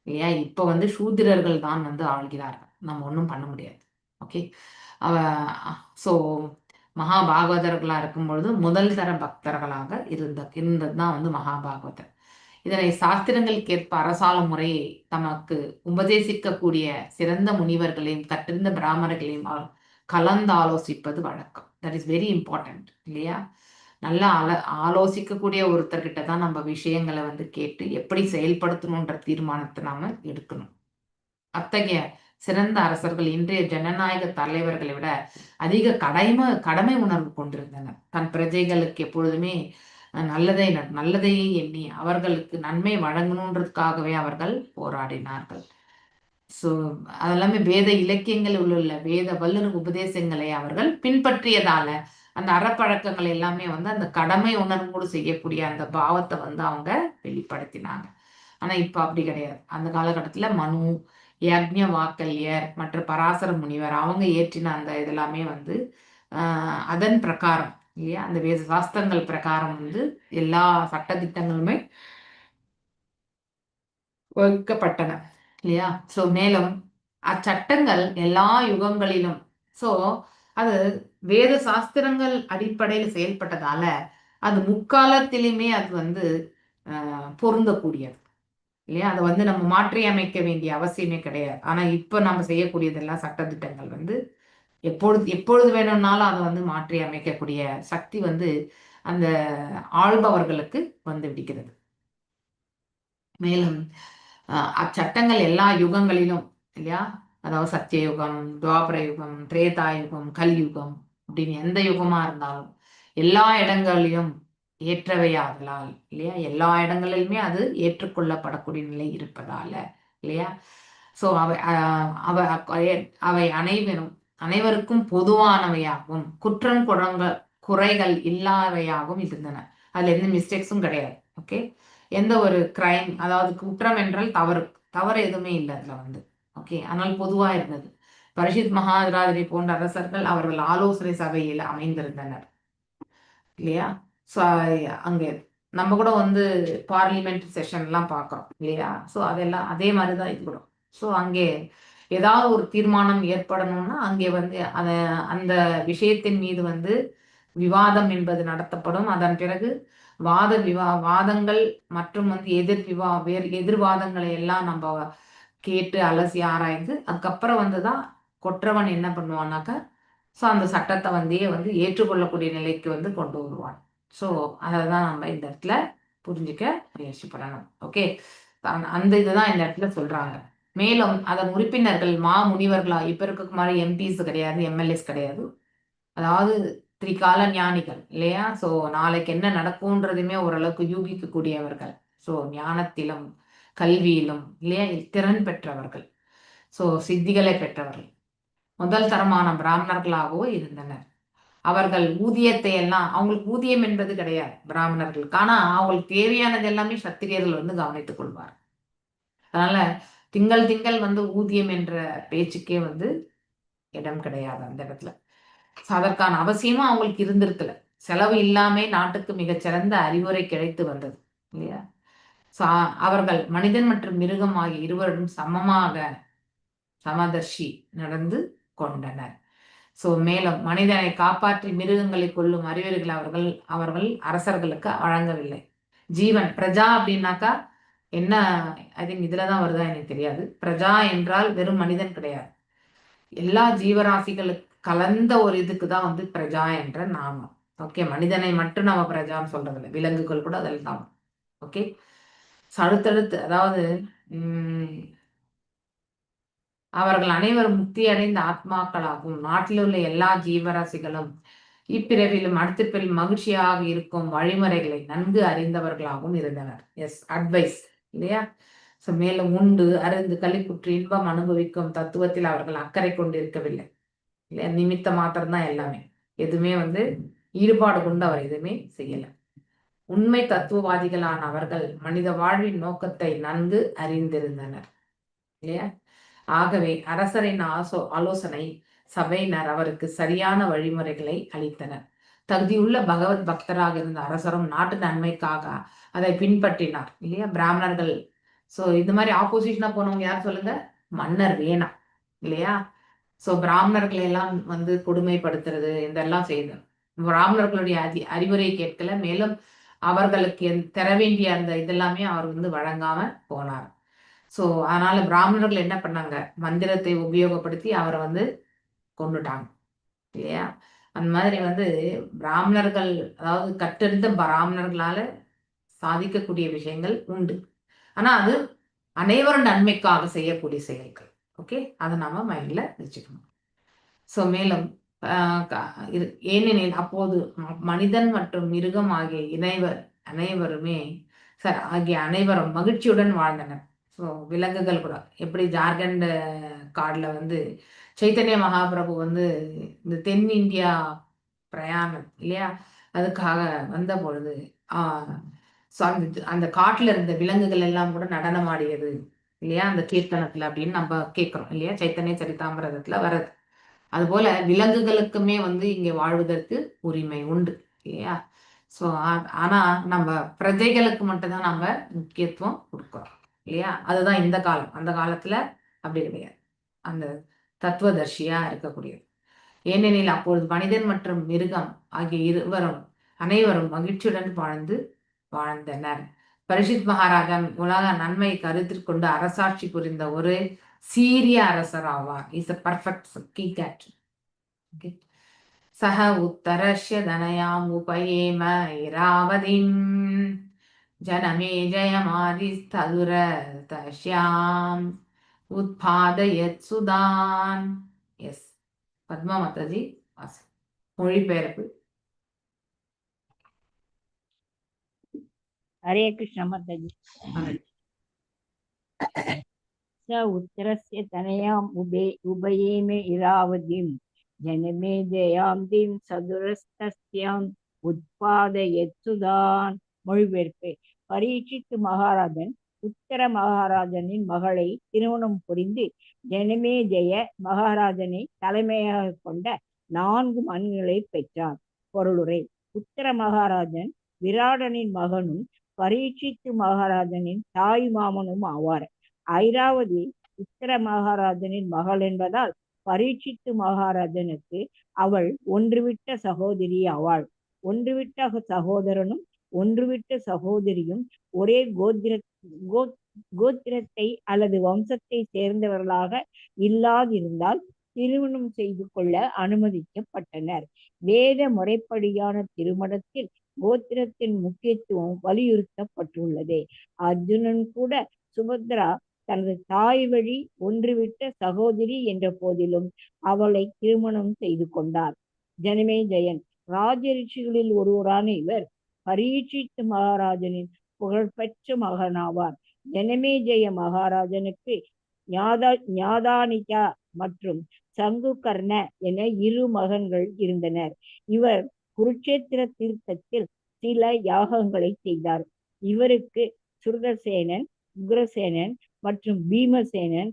இல்லையா? இப்ப வந்து சூத்திரர்கள் தான் வந்து ஆள்கிறார்கள். நம்ம ஒன்றும் பண்ண முடியாது. ஓகே, ஸோ மகாபாகவதர்களா இருக்கும் பொழுது முதல் தர பக்தர்களாக இருந்ததுதான் வந்து மகாபாகவதர். இதனை சாஸ்திரங்களுக்கேற்ப அரசால முறையை தமக்கு உபதேசிக்கக்கூடிய சிறந்த முனிவர்களையும் கற்றிருந்த பிராமணர்களையும் கலந்து ஆலோசிப்பது வழக்கம். தட் இஸ் வெரி இம்பார்ட்டன்ட் இல்லையா? நல்லா ஆலோசிக்கக்கூடிய ஒருத்தர்கிட்ட தான் நம்ம விஷயங்களை வந்து கேட்டு எப்படி செயல்படுத்தணுன்ற தீர்மானத்தை நாம எடுக்கணும். அத்தகைய சிறந்த அரசர்கள் இன்றைய ஜனநாயக தலைவர்களை விட அதிக கடமை உணர்வு கொண்டிருந்தனர். தன் பிரஜைகளுக்கு எப்பொழுதுமே நல்லதையே எண்ணி அவர்களுக்கு நன்மை வழங்கணுன்றதுக்காகவே அவர்கள் போராடினார்கள். ஸோ அதெல்லாமே வேத இலக்கியங்களில் உள்ள வேத வல்லுநர் உபதேசங்களை அவர்கள் பின்பற்றியதால அந்த அறப்பழக்கங்கள் எல்லாமே வந்து அந்த கடமை உணர்வோடு செய்யக்கூடிய அந்த பாவத்தை வந்து அவங்க வெளிப்படுத்தினாங்க. ஆனா இப்ப அப்படி கிடையாது. அந்த காலகட்டத்துல மனு, யக்ஞவாக்கல்யர் மற்ற பராசர முனிவர் அவங்க ஏற்றின அந்த இதெல்லாமே வந்து அதன் பிரகாரம் இல்லையா, அந்த வேத சாஸ்திரங்கள் பிரகாரம் வந்து எல்லா சட்டதிட்டங்களுமே வகுக்கப்பட்டன இல்லையா? ஸோ மேலும் அச்சட்டங்கள் எல்லா யுகங்களிலும் அது வேத சாஸ்திரங்கள் அடிப்படையில் செயல்பட்டதால அது முக்காலத்திலுமே அது வந்து பொருந்தக்கூடியது இல்லையா? அதை வந்து நம்ம மாற்றி அமைக்க வேண்டிய அவசியமே கிடையாது. ஆனா இப்ப நம்ம செய்யக்கூடியதெல்லாம் சட்டத்திட்டங்கள் வந்து எப்பொழுது வேணும்னாலும் அதை வந்து மாற்றி அமைக்கக்கூடிய சக்தி வந்து அந்த ஆள்பவர்களுக்கு வந்து விடுகிறது. மேலும் அச்சட்டங்கள் எல்லா யுகங்களிலும் இல்லையா, அதாவது சத்தியயுகம், துவாபர யுகம், திரேதா யுகம், கலியுகம் அப்படின்னு எந்த யுகமா இருந்தாலும் எல்லா இடங்களிலும் ஏற்றவையாதலால் இல்லையா, எல்லா இடங்களிலுமே அது ஏற்றுக்கொள்ளப்படக்கூடிய நிலை இருப்பதால இல்லையா. ஸோ அவை அனைவருக்கும் பொதுவானவையாகவும் குற்றம் குறைகள் இல்லாதவையாகவும் இருந்தன. அதுல எந்த மிஸ்டேக்ஸும் கிடையாது. ஓகே, எந்த ஒரு கிரைம், அதாவது குற்றம் என்றால் தவறு எதுவுமே இல்லை அதுல வந்து. ஓகே, ஆனால் பொதுவா இருந்தது. பரிஷித் மகாராஜரை போன்ற அரசர்கள் அவர்கள் ஆலோசனை சபையில் அமைந்திருந்தனர் இல்லையா. ஸோ அங்கே நம்ம கூட வந்து பார்லிமெண்ட் செஷன்லாம் பார்க்குறோம் இல்லையா. ஸோ அதெல்லாம் அதே மாதிரி தான் இது கூட. ஸோ அங்கே ஏதாவது ஒரு தீர்மானம் ஏற்படணும்னா அங்கே வந்து அந்த விஷயத்தின் மீது வந்து விவாதம் என்பது நடத்தப்படும். அதன் பிறகு வாதங்கள் மற்றும் வந்து எதிர்வாதங்களை எல்லாம் நம்ம கேட்டு அலசி ஆராய்ந்து அதுக்கப்புறம் வந்துதான் கொற்றவன் என்ன பண்ணுவான்னாக்கா ஸோ அந்த சட்டத்தை வந்து ஏற்றுக்கொள்ளக்கூடிய நிலைக்கு வந்து கொண்டு வருவான். ஸோ அதை தான் நம்ம இந்த இடத்துல புரிஞ்சுக்க முயற்சி பண்ணணும். ஓகே, அந்த இதுதான் இந்த இடத்துல சொல்றாங்க. மேலும் அதன் உறுப்பினர்கள் முனிவர்களா இப்ப இருக்க மாதிரி எம்பிஸ் கிடையாது, எம்எல்ஏஸ் கிடையாது. அதாவது திரிகால ஞானிகள் இல்லையா. ஸோ நாளைக்கு என்ன நடக்கும்ன்றதுமே ஓரளவுக்கு யூகிக்கக்கூடியவர்கள். ஸோ ஞானத்திலும் கல்வியிலும் இல்லையா திறன் பெற்றவர்கள். ஸோ சித்திகளை பெற்றவர்கள் முதல் தரமான பிராமணர்களாகவும் இருந்தனர். அவர்கள் ஊதியத்தை எல்லாம், அவங்களுக்கு ஊதியம் என்பது கிடையாது பிராமணர்களுக்கு. ஆனா அவங்களுக்கு தேவையானது எல்லாமே சத்திரியர்கள் வந்து கவனித்துக் கொள்வார். அதனால திங்கள் வந்து ஊதியம் என்ற பேச்சுக்கே வந்து இடம் கிடையாது அந்த இடத்துல. அதற்கான அவசியமும் அவங்களுக்கு இருந்திருக்கல. செலவு இல்லாம நாட்டுக்கு மிகச்சிறந்த அறிவுரை கிடைத்து வந்தது இல்லையா. அவர்கள் மனிதன் மற்றும் மிருகம் ஆகிய இருவரும் சமதர்ஷி நடந்து கொண்டனர். ஸோ மேலும் மனிதனை காப்பாற்றி மிருகங்களை கொள்ளும் அறிவுரைகள் அவர்கள் அரசர்களுக்கு வழங்கவில்லை. ஜீவன் பிரஜா அப்படின்னாக்கா என்ன, ஐ திங்க் இதுலதான் வருதா எனக்கு தெரியாது. பிரஜா என்றால் வெறும் மனிதன் கிடையாது, எல்லா ஜீவராசிகளுக்கு கலந்த ஒரு இதுக்கு தான் வந்து பிரஜா என்ற நாமம். ஓகே, மனிதனை மட்டும் நம்ம பிரஜான்னு சொல்றதில்லை, விலங்குகள் கூட அதில் தான். ஓகே, அடுத்தடுத்து அதாவது அவர்கள் அனைவரும் முக்தி அடைந்த ஆத்மாக்களாகவும் நாட்டில் உள்ள எல்லா ஜீவராசிகளும் இப்பிறவிலும் அடுத்த பிறகு மகிழ்ச்சியாக இருக்கும் வழிமுறைகளை நன்கு அறிந்தவர்களாகவும் இருந்தனர். எஸ், அட்வைஸ் இல்லையா. ஸோ மேலும் உண்டு அருந்து களிப்புற்று இன்பம் அனுபவிக்கும் தத்துவத்தில் அவர்கள் அக்கறை கொண்டிருக்கவில்லை இல்லையா. நிமித்த மாத்திரம்தான் எல்லாமே, எதுவுமே வந்து ஈடுபாடு கொண்டு அவர் எதுவுமே செய்யல. உண்மை தத்துவவாதிகளான அவர்கள் மனித வாழ்வின் நோக்கத்தை நன்கு அறிந்திருந்தனர் இல்லையா. ஆகவே அரசரின் ஆலோசனை சபையினர் அவருக்கு சரியான வழிமுறைகளை அளித்தனர். தகுதியுள்ள பகவத் பக்தராக இருந்த அரசரும் நாட்டு நன்மைக்காக அதை பின்பற்றினார் இல்லையா. பிராமணர்கள் ஸோ இது மாதிரி ஆப்போசிஷனா போனவங்க யார் சொல்லுங்க, மன்னர் வேணாம் இல்லையா. ஸோ பிராமணர்களை எல்லாம் வந்து கொடுமைப்படுத்துறது இதெல்லாம் செய்தார். பிராமணர்களுடைய அறிவுரை கேட்கல. மேலும் அவர்களுக்கு தர வேண்டிய அந்த இதெல்லாமே அவர் வந்து வழங்காம போனார். ஸோ அதனால பிராமணர்கள் என்ன பண்ணாங்க, மந்திரத்தை உபயோகப்படுத்தி அவரை வந்து கொண்டுட்டாங்க இல்லையா? அந்த மாதிரி வந்து பிராமணர்கள், அதாவது கற்றறிந்த பிராமணர்களால சாதிக்கக்கூடிய விஷயங்கள் உண்டு. ஆனா அது அனைவரும் நன்மைக்காக செய்யக்கூடிய செயல்கள். ஓகே, அதை நாம மைண்ட்ல வச்சுக்கணும். ஸோ மேலும் ஏனெனில் அப்போது மனிதன் மற்றும் மிருகம் ஆகிய அனைவருமே ஆகிய அனைவரும் மகிழ்ச்சியுடன் வாழ்ந்தனர். ஸோ விலங்குகள் கூட எப்படி ஜார்க்கண்ட் காடுல வந்து சைத்தன்ய மகாபிரபு வந்து இந்த தென்னிந்தியா பிரயாணம் இல்லையா, அதுக்காக வந்த பொழுது ஸோ அந்த காட்டுல இருந்த விலங்குகள் எல்லாம் கூட நடனம் ஆடியது இல்லையா, அந்த கீர்த்தனத்துல அப்படின்னு நம்ம கேட்கிறோம் இல்லையா, சைத்தன்ய சரிதாமிரதத்துல வர்றது. அதுபோல விலங்குகளுக்குமே வந்து இங்க வாழ்வதற்கு உரிமை உண்டு இல்லையா? ஸோ ஆனா நம்ம பிரஜைகளுக்கு மட்டும்தான் நம்ம முக்கியத்துவம் கொடுக்கிறோம் இல்லையா? அதுதான் இந்த காலம். அந்த காலத்துல அப்படி கிடையாது. அந்த தத்துவதர்ஷியா இருக்கக்கூடியது. ஏனெனில் அப்பொழுது மனிதன் மற்றும் மிருகம் ஆகிய அனைவரும் மகிழ்ச்சியுடன் வாழ்ந்தனர். பரிஷித் மகாராஜன் உலக நன்மை கருத்தில் கொண்டு அரசாட்சி புரிந்த ஒரு சீரிய அரசர் ஆவார். Is a perfect king. சஹ உத்தரஸ்ய தனயாம் உபயேம இராவதிம் ஜனமே ஜயமாதிஸ்ததுர தஸ்யாம் உத்பாதயத் சுதான். எஸ், பத்மா மாதாஜி வாசி. மொழிபெயர்ப்பு. हरे कृष्ण माताजी। स उत्तरस्य तनयाम् उभयेमे इरावतीं जनमे जयां சதுரஸ்தஸ்யாம் உத்பாதயத்சுதான். மொழிபெயர்ப்பு. பரீட்சித்து மகாராஜன் உத்தர மகாராஜனின் மகளை திருமணம் புரிந்து ஜனமே ஜெய மகாராஜனை தலைமையாக கொண்ட 4 மகன்களை பெற்றார். பொருளுரை. உத்தர மகாராஜன் விராடனின் மகனும் பரீட்சித்து மகாராஜனின் தாய் மாமனும் ஆவார். ஐராவதி உத்தர மகாராஜனின் மகள் என்பதால் பரீட்சித்து மகாராஜனுக்கு அவள் ஒன்றுவிட்ட சகோதரி ஆவாள். ஒன்றுவிட்ட சகோதரனும் ஒன்றுவிட்ட சகோதரியும் ஒரே கோத்திரத்தை அல்லது வம்சத்தை சேர்ந்தவர்களாக இல்லாதிருந்தால் திருமணம் செய்து கொள்ள அனுமதிக்கப்பட்டனர். வேத முறைப்படியான திருமணத்தில் கோத்திரத்தின் முக்கியத்துவம் வலியுறுத்தப்பட்டுள்ளது. அர்ஜுனன் கூட சுபத்ரா தனது தாய் வழி ஒன்றுவிட்ட சகோதரி என்ற போதிலும் அவளை திருமணம் செய்து கொண்டார். ஜனமே ஜெயன் ராஜரிஷிகளில் ஒருவரான இவர் பரீட்சித்து மகாராஜனின் புகழ்பெற்ற மகனாவார். ஜனமே ஜெய மகாராஜனுக்கு ஞாதானிகா மற்றும் சங்குகர்ண என 2 மகன்கள் இருந்தனர். இவர் குருட்சேத்திர தீர்த்தத்தில் சில யாகங்களை செய்தார். இவருக்கு சுருதசேனன், உக்ரசேனன் மற்றும் பீமசேனன்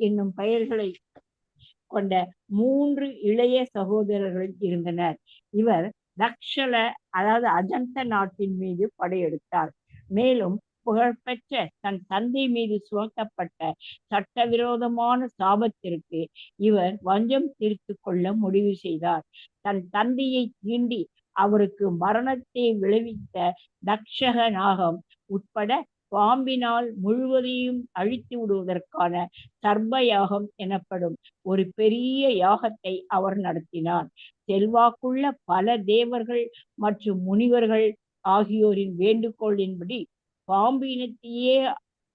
என்னும் பெயர்களை கொண்ட 3 இளைய சகோதரர்கள் இருந்தனர். இவர் தக்ஷல அதாவது அஜந்த நாட்டின் மீது படையெடுத்தார். மேலும் புகழ்பெற்ற தன் தந்தை மீது சுமத்தப்பட்ட சட்டவிரோதமான சாபத்திற்கு இவர் வஞ்சம் தீர்த்து கொள்ள முடிவு செய்தார். தன் தந்தையை தீண்டி அவருக்கு மரணத்தை விளைவித்த தக்ஷக நாகம் உட்பட பாம்பினால் முழுவதையும் அழித்து விடுவதற்கான சர்ப யாகம் எனப்படும் ஒரு பெரிய யாகத்தை அவர் நடத்தினார். செல்வாக்குள்ள பல தேவர்கள் மற்றும் முனிவர்கள் ஆகியோரின் வேண்டுகோளின்படி பாம்பு இனத்தையே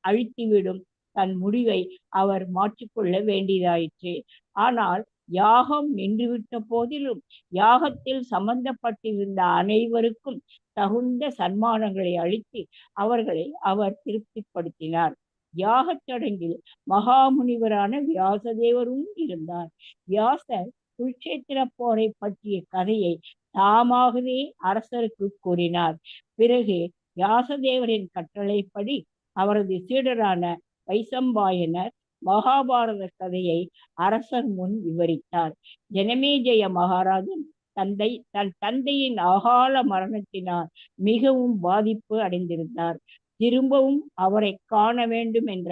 அழித்துவிடும் தன் முடிவை அவர் மாற்றிக்கொள்ள வேண்டியதாயிற்று. ஆனால் யாகம் நின்றுவிட்ட போதிலும் யாகத்தில் சம்பந்தப்பட்டிருந்த அனைவருக்கும் தகுந்த சன்மானங்களை அளித்து அவர்களை அவர் திருப்திப்படுத்தினார். யாகச் சடங்கில் மகாமுனிவரான வியாசதேவரும் இருந்தார். வியாசர் குருட்சேத்திர போரை பற்றிய கதையை தாமாகவே அரசருக்கு கூறினார். பிறகு வியாசதேவரின் கட்டளைப்படி அவரது சீடரான வைசம்பாயனர் மகாபாரத கதையை அரசர் முன் விவரித்தார். ஜனமேஜய மகாராஜன் தன் தந்தையின் அகால மரணத்தினால் மிகவும் பாதிப்பு அடைந்திருந்தார். திரும்பவும் அவரை காண வேண்டும் என்ற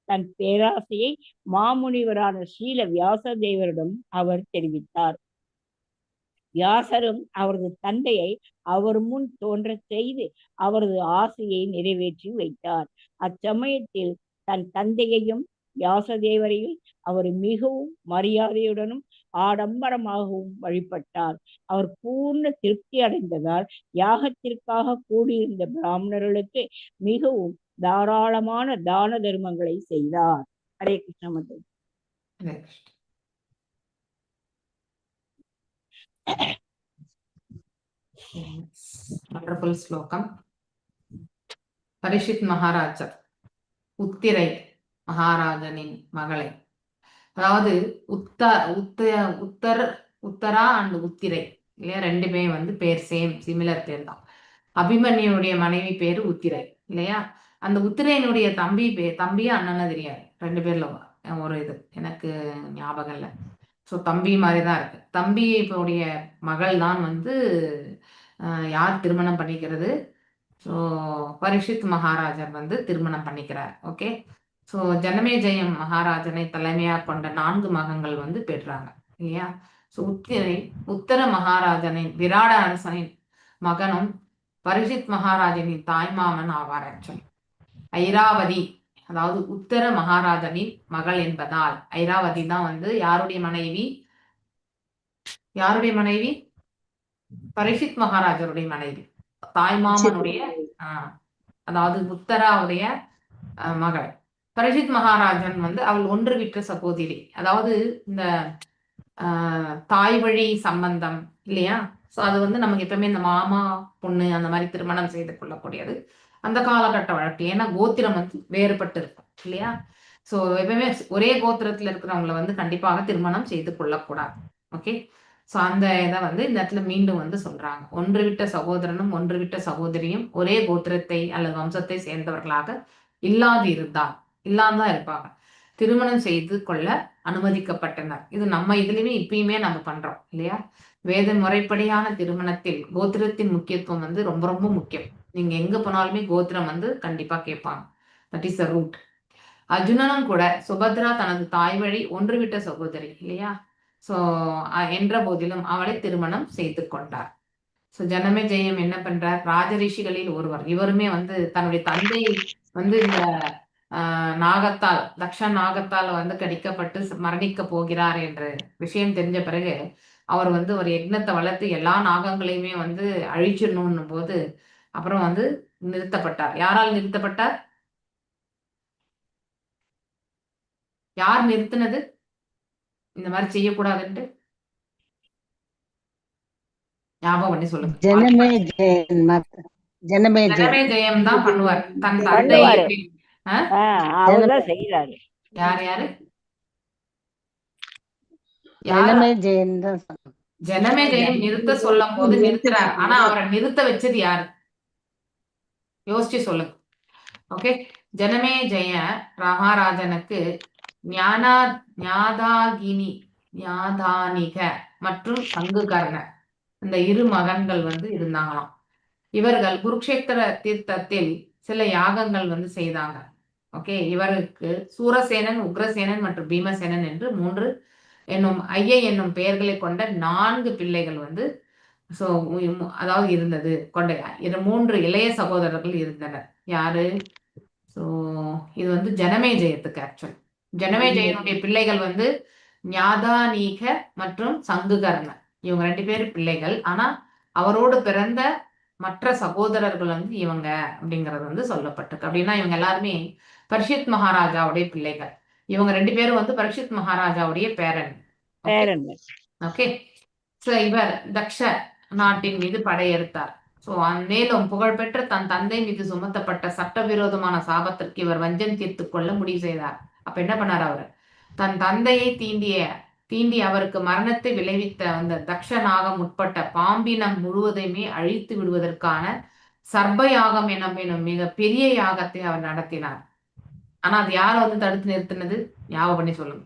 தன் பேராசையை மாமுனிவரான ஸ்ரீல வியாசதேவரிடம் அவர் தெரிவித்தார். வியாசரும் அவரது தந்தையை அவர் முன் தோன்ற செய்து அவரது ஆசையை நிறைவேற்றி வைத்தார். அச்சமயத்தில் தன் தந்தையையும் வியாசதேவரையும் அவர் மிகவும் மரியாதையுடனும் ஆடம்பரமாகவும் வழிபட்டார். அவர் பூர்ண திருப்தி அடைந்ததால் யாகத்திற்காக கூடியிருந்த பிராமணர்களுக்கு மிகவும் தாராளமான தான தர்மங்களை செய்தார். ஹரே கிருஷ்ண மதம். வண்டர்ஃபுல் ஸ்லோகம். பரீட்சித் மகாராஜர் உத்திரை மகாராஜனின் மகளை, அதாவது உத்தரா அண்ட் உத்திரை இல்லையா, ரெண்டுமே வந்து பேர் சிமிலர் பேர் தான். அபிமன்யுடைய மனைவி பேரு உத்திரை இல்லையா. அந்த உத்திரையினுடைய தம்பியா அண்ணனா தெரியாது, ரெண்டு பேர்ல ஒரு இது எனக்கு ஞாபகம் இல்லை. ஸோ தம்பி மாதிரி தான் இருக்கு. தம்பி இப்போடைய மகள் தான் வந்து யார் திருமணம் பண்ணிக்கிறது? ஸோ பரீட்சித் மகாராஜர் வந்து திருமணம் பண்ணிக்கிறார். ஓகே. ஸோ ஜனமேஜயம் மகாராஜனை தலைமையாக கொண்ட 4 மகன்கள் வந்து பெற்றாங்க இல்லையா. ஸோ உத்தர மகாராஜனின் விராட அரசனின் மகனும் பரீட்சித் மகாராஜனின் தாய்மாமன் ஆவார். ஆக்சுவலி ஐராவதி, அதாவது உத்தர மகாராஜனின் மகள் என்பதால் ஐராவதி தான் வந்து யாருடைய மனைவி? பரீட்சித் மகாராஜருடைய மனைவி, தாய்மாமனுடைய அதாவது உத்தராவுடைய மகள். பரீட்சித் மகாராஜன் வந்து அவள் ஒன்று விட்ட சகோதரி, அதாவது இந்த தாய் வழி சம்பந்தம் இல்லையா. ஸோ அது வந்து நமக்கு எப்பவுமே இந்த மாமா பொண்ணு அந்த மாதிரி திருமணம் செய்து கொள்ளக்கூடியது அந்த காலகட்ட வழக்கு. ஏன்னா கோத்திரம் வந்து வேறுபட்டு இருக்கும் இல்லையா. ஸோ எப்பவுமே ஒரே கோத்திரத்துல இருக்கிறவங்களை வந்து கண்டிப்பாக திருமணம் செய்து கொள்ளக்கூடாது. ஓகே. ஸோ அந்த இதை வந்து இந்த இடத்துல மீண்டும் வந்து சொல்றாங்க. ஒன்று விட்ட சகோதரனும் ஒன்று விட்ட சகோதரியும் ஒரே கோத்திரத்தை அல்லது வம்சத்தை சேர்ந்தவர்களாக இல்லாதான் இருப்பாங்க, திருமணம் செய்து கொள்ள அனுமதிக்கப்பட்டனர். இது நம்ம இதுலயுமே இப்பயுமே நம்ம பண்றோம் இல்லையா. வேத முறைப்படியான திருமணத்தில் கோத்திரத்தின் முக்கியத்துவம் வந்து ரொம்ப ரொம்ப முக்கியம். நீங்க எங்க போனாலுமே கோத்திரம் வந்து கண்டிப்பா கேட்பாங்க. That is the root. அர்ஜுனனும் கூட சுபத்ரா தனது தாய் வழி ஒன்று விட்ட சகோதரி இல்லையா. ஸோ என்ற போதிலும் அவளை திருமணம் செய்து கொண்டார். ஸோ ஜனமேஜயம் என்ன பண்றார்? ராஜரிஷிகளில் ஒருவர். இவருமே வந்து தன்னுடைய தந்தை வந்து இந்த தக்ஷ நாகத்தால் வந்து கடிக்கப்பட்டு மரணிக்க போகிறார் என்ற விஷயம் தெரிஞ்ச பிறகு அவர் வந்து ஒரு யக்னத்தை வளர்த்து எல்லா நாகங்களையுமே வந்து அழிச்சிடணும் போது அப்புறம் வந்து நிறுத்தப்பட்டார். யாரால் நிறுத்தப்பட்டார்? யார் நிறுத்தினது இந்த மாதிரி செய்யக்கூடாதுன்ட்டு? ஞாபகம் பண்ணி சொல்லுங்க. ஜனமேஜயம் தான் பண்ணுவார். தன் தந்தை அவர்தான் செய்யறாரு. யாரு ஜனமேஜயம் நிறுத்த சொல்லும் போது நிறுத்துறார். ஆனா அவரை நிறுத்த வச்சது யாரு? யோசிச்சு சொல்லுங்க. ஓகே. ஜனமேஜய மகாராஜனுக்கு ஞாதானிக மற்றும் சங்குகர்ண இந்த 2 மகன்கள் வந்து இருந்தாங்களாம். இவர்கள் குருக்ஷேத்திர தீர்த்தத்தில் சில யாகங்கள் வந்து செய்தாங்க. ஓகே. இவருக்கு சூரசேனன், உக்ரசேனன் மற்றும் பீமசேனன் என்று 3 என்னும் பெயர்களை கொண்ட 4 பிள்ளைகள் வந்து அதாவது இருந்தது கொண்ட 3 இளைய சகோதரர்கள் இருந்தனர். யாரு? ஸோ இது வந்து ஜனமேஜயத்துக்கு ஆக்சுவல். ஜனமேஜயனுடைய பிள்ளைகள் வந்து ஞாதானீக மற்றும் சங்குகர்ண, இவங்க 2 பேர் பிள்ளைகள். ஆனா அவரோடு பிறந்த மற்ற சகோதரர்கள் வந்து இவங்க அப்படிங்கிறது வந்து சொல்லப்பட்டிருக்கு. அப்படின்னா இவங்க எல்லாருமே பரீட்சித் மகாராஜாவுடைய பிள்ளைகள். இவங்க 2 பேரும் வந்து பரீட்சித் மகாராஜாவுடைய பேரன். ஓகே. ஸோ இவர் தக்ஷ நாட்டின் மீது படையெடுத்தார். ஸோ மேலும் புகழ்பெற்ற தன் தந்தை மீது சுமத்தப்பட்ட சட்டவிரோதமான சாபத்திற்கு இவர் வஞ்சம் தீர்த்து கொள்ள முடிவு செய்தார். அப்ப என்ன பண்ணார்? அவர் தன் தந்தையை தீண்டி அவருக்கு மரணத்தை விளைவித்த அந்த தக்ஷ நாகம் உட்பட்ட பாம்பினம் முழுவதையுமே அழித்து விடுவதற்கான சர்ப யாகம் எனும் மிக பெரிய யாகத்தை அவர் நடத்தினார். ஆனா அது யாரை வந்து தடுத்து நிறுத்தினது? ஞாபகம் பண்ணி சொல்லுங்க.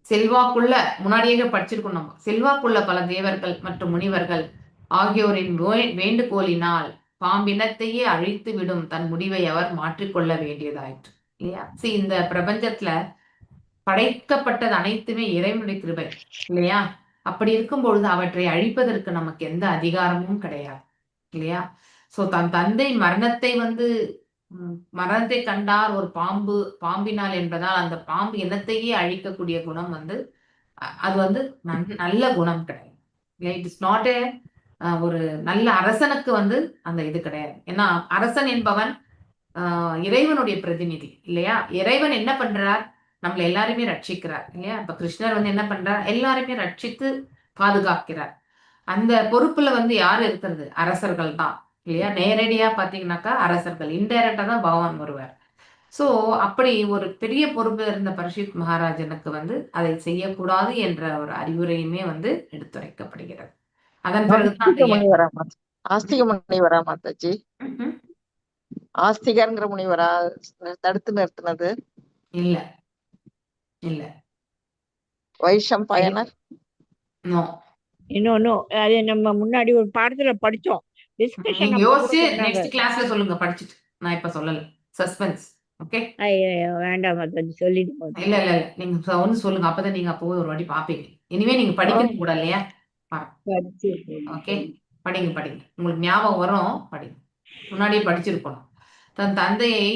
செல்வாக்குள்ள, முன்னாடியே படிச்சிருக்கோம் நம்ம, செல்வாக்குள்ள பல தேவர்கள் மற்றும் முனிவர்கள் ஆகியோரின் வேண்டுகோளினால் பாம்பினத்தையே அழித்து விடும் தன் முடிவை அவர் மாற்றிக்கொள்ள வேண்டியதாயிற்று இல்லையா. இந்த பிரபஞ்சத்துல படைக்கப்பட்டது அனைத்துமே இறைவனுடைய கிருபை இல்லையா. அப்படி இருக்கும் பொழுது அவற்றை அழிப்பதற்கு நமக்கு எந்த அதிகாரமும் கிடையாது இல்லையா. சோ தன் தந்தை மரணத்தை கண்டார் ஒரு பாம்பினால் என்பதால் அந்த பாம்பு இனத்தையே அழிக்கக்கூடிய குணம் வந்து அது வந்து நல்ல குணம் கிடையாது. இட் இஸ் நாட் ஏ ஒரு நல்ல அரசனுக்கு வந்து அந்த இது கிடையாது. ஏன்னா அரசன் என்பவன் இறைவனுடைய பிரதிநிதி இல்லையா? இறைவன் என்ன பண்றார்? நம்மள எல்லாருமே ரட்சிக்கிறார் இல்லையா? இப்ப கிருஷ்ணர் வந்து என்ன பண்றார்? எல்லாருமே ரட்சித்து பாதுகாக்கிறார். அந்த பொறுப்புல வந்து யாரு இருக்கிறது? அரசர்கள் தான் இல்லையா? நேரடியா பாத்தீங்கன்னாக்கா அரசர்கள், இன்டைரக்டா தான் பகவான் வருவார். சோ அப்படி ஒரு பெரிய பொறுப்பு இருந்த பரீட்சித் மகாராஜனுக்கு வந்து அதை செய்யக்கூடாது என்ற ஒரு அறிவுரையுமே வந்து எடுத்துரைக்கப்படுகிறது. அதன் பிறகுதான் அந்த முனிவரா ஆஸ்திக முனிவரா மாதாஜி? ம்ஹும். ஆஸ்திகர்ங்கிற முனிவரா தடுத்து நிறுத்தினது? இல்ல இல்ல வைஷம்பாயனர்? நோ. இன்னொன்னு அது நம்ம முன்னாடி ஒரு பாடத்துல படிச்சோம். டிஸ்கஷன் நீங்க அப்ப கூட யோசிச்சு சொன்னாங்க. நெக்ஸ்ட் கிளாஸ்ல சொல்லுங்க படிச்சுட்டு. நான் இப்ப சொல்லல. சஸ்பென்ஸ். ஓகே. ஐயோ, வேண்டாம் மாதாஜி, சொல்லிட்டு போகுது. இல்ல இல்ல இல்ல நீங்க ஒன்னு சொல்லுங்க. அப்பதான் நீங்க அப்போ ஒரு வாட்டி பாப்பீங்க. இனிமே நீங்க படிக்கணும் கூட இல்லையா? படிச்சு ஓகே. படிங்க படிங்க. உங்களுக்கு ஞாபகம் வரும். படிங்க. முன்னாடியே படிச்சிருக்கணும். தன் தந்தையை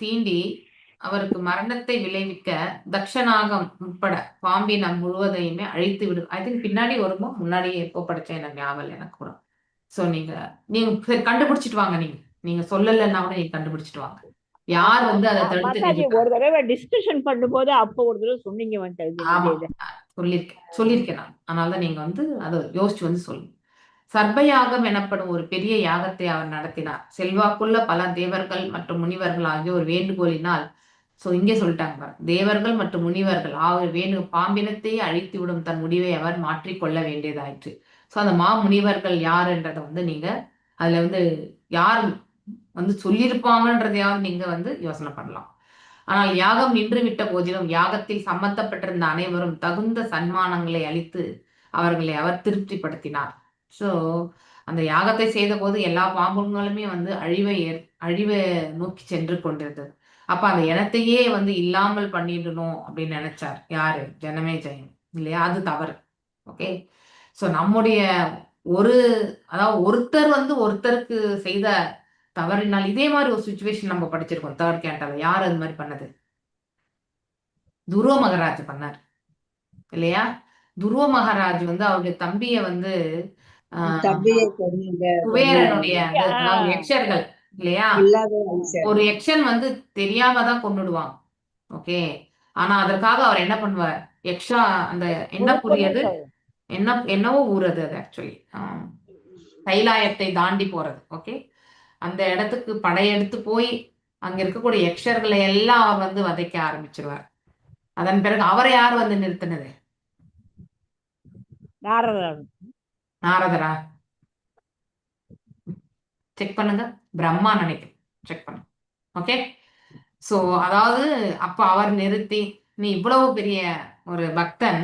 தீண்டி அவருக்கு மரணத்தை விளைவிக்க தக்ஷநாகம் உட்பட பாம்பினம் முழுவதையுமே அழித்து விடு. ஐ திங்க் பின்னாடி வருமோ முன்னாடியே எப்போ படிச்சேன் எனக்கு ஞாபகம் இல்லை எனக்கு கூட. சோ நீங்க சரி கண்டுபிடிச்சிட்டு வாங்க. நீங்க சொல்லலைன்னா கூட நீங்க கண்டுபிடிச்சிட்டு வாங்க. யார் வந்து அதை தடுத்து மாதாஜி நிறுத்தா? ஒரு தடவை டிஸ்கஷன் பண்ணும்போது அப்போ ஒரு தடவை சொன்னீங்க ஆமா மாதாஜி. சொல்லியிருக்கேன் நான். அதனாலதான் நீங்க வந்து அதை யோசிச்சு வந்து சொல்லுங்க. சர்பயாகம் எனப்படும் ஒரு பெரிய யாகத்தை அவர் நடத்தினார். செல்வாக்குள்ள பல தேவர்கள் மற்றும் முனிவர்கள் ஆகிய ஒரு வேண்டுகோளினால், சோ இங்கே சொல்லிட்டாங்க பாருங்க. தேவர்கள் மற்றும் முனிவர்கள் ஆகிய பாம்பினத்தையே அழித்து விடும் தன் முடிவை அவர் மாற்றிக்கொள்ள வேண்டியதாயிற்று. சோ அந்த முனிவர்கள் யாருன்றதை வந்து நீங்க அதுல வந்து யார் வந்து சொல்லியிருப்பாங்கன்றதையாவது நீங்க வந்து யோசனை பண்ணலாம். ஆனால் யாகம் நின்றுவிட்ட போதிலும் யாகத்தில் சம்பந்தப்பட்டிருந்த அனைவரும் தகுந்த சன்மானங்களை அளித்து அவர்களை அவர் திருப்திப்படுத்தினார். சோ அந்த யாகத்தை செய்த போது எல்லா பாம்புகளுமே வந்து அழிவை நோக்கி சென்று கொண்டிருந்தது. அப்ப அந்த இனத்தையே வந்து இல்லாமல் பண்ணிடணும் அப்படின்னு நினைச்சார். யாரு? ஜனமேஜயன் இல்லையா? அது தவறு. ஓகே. சோ நம்முடைய அதாவது ஒருத்தர் வந்து ஒருத்தருக்கு செய்த தவறினால் இதே மாதிரி ஒரு சுச்சுவேஷன் நம்ம படிச்சிருக்கோம். தேர்ட் கேண்டால யார் அது மாதிரி பண்ணது? துருவ மகாராஜ் பண்ணார் இல்லையா? துருவ மகாராஜ் வந்து அவருடைய தம்பிய வந்து குபேரனுடைய அதாவது யக்ஷர்கள் இல்லையா? ஒரு யக்ஷன் வந்து தெரியாம தான் கொன்னுடுவான். ஓகே. ஆனா அதற்காக அவர் என்ன பண்ணுவார்? யக்ஷா அந்த என்ன புரியது என்னவோ ஊறது அது ஆக்சுவலி கைலாயத்தை தாண்டி போறது. ஓகே. அந்த இடத்துக்கு படையெடுத்து போய் அங்க இருக்கக்கூடிய யக்ஷர்களை எல்லாம் அவர் வந்து வதைக்க ஆரம்பிச்சிருவார். அதன் பிறகு அவரை யார் வந்து நிறுத்தினது? நாரதரா? செக் பண்ணுங்க. பிரம்மா நினைக்கிறேன். செக் பண்ணுங்க. ஓகே. சோ அதாவது அப்ப அவர் நிறுத்தி, நீ இவ்வளவு பெரிய ஒரு பக்தன்,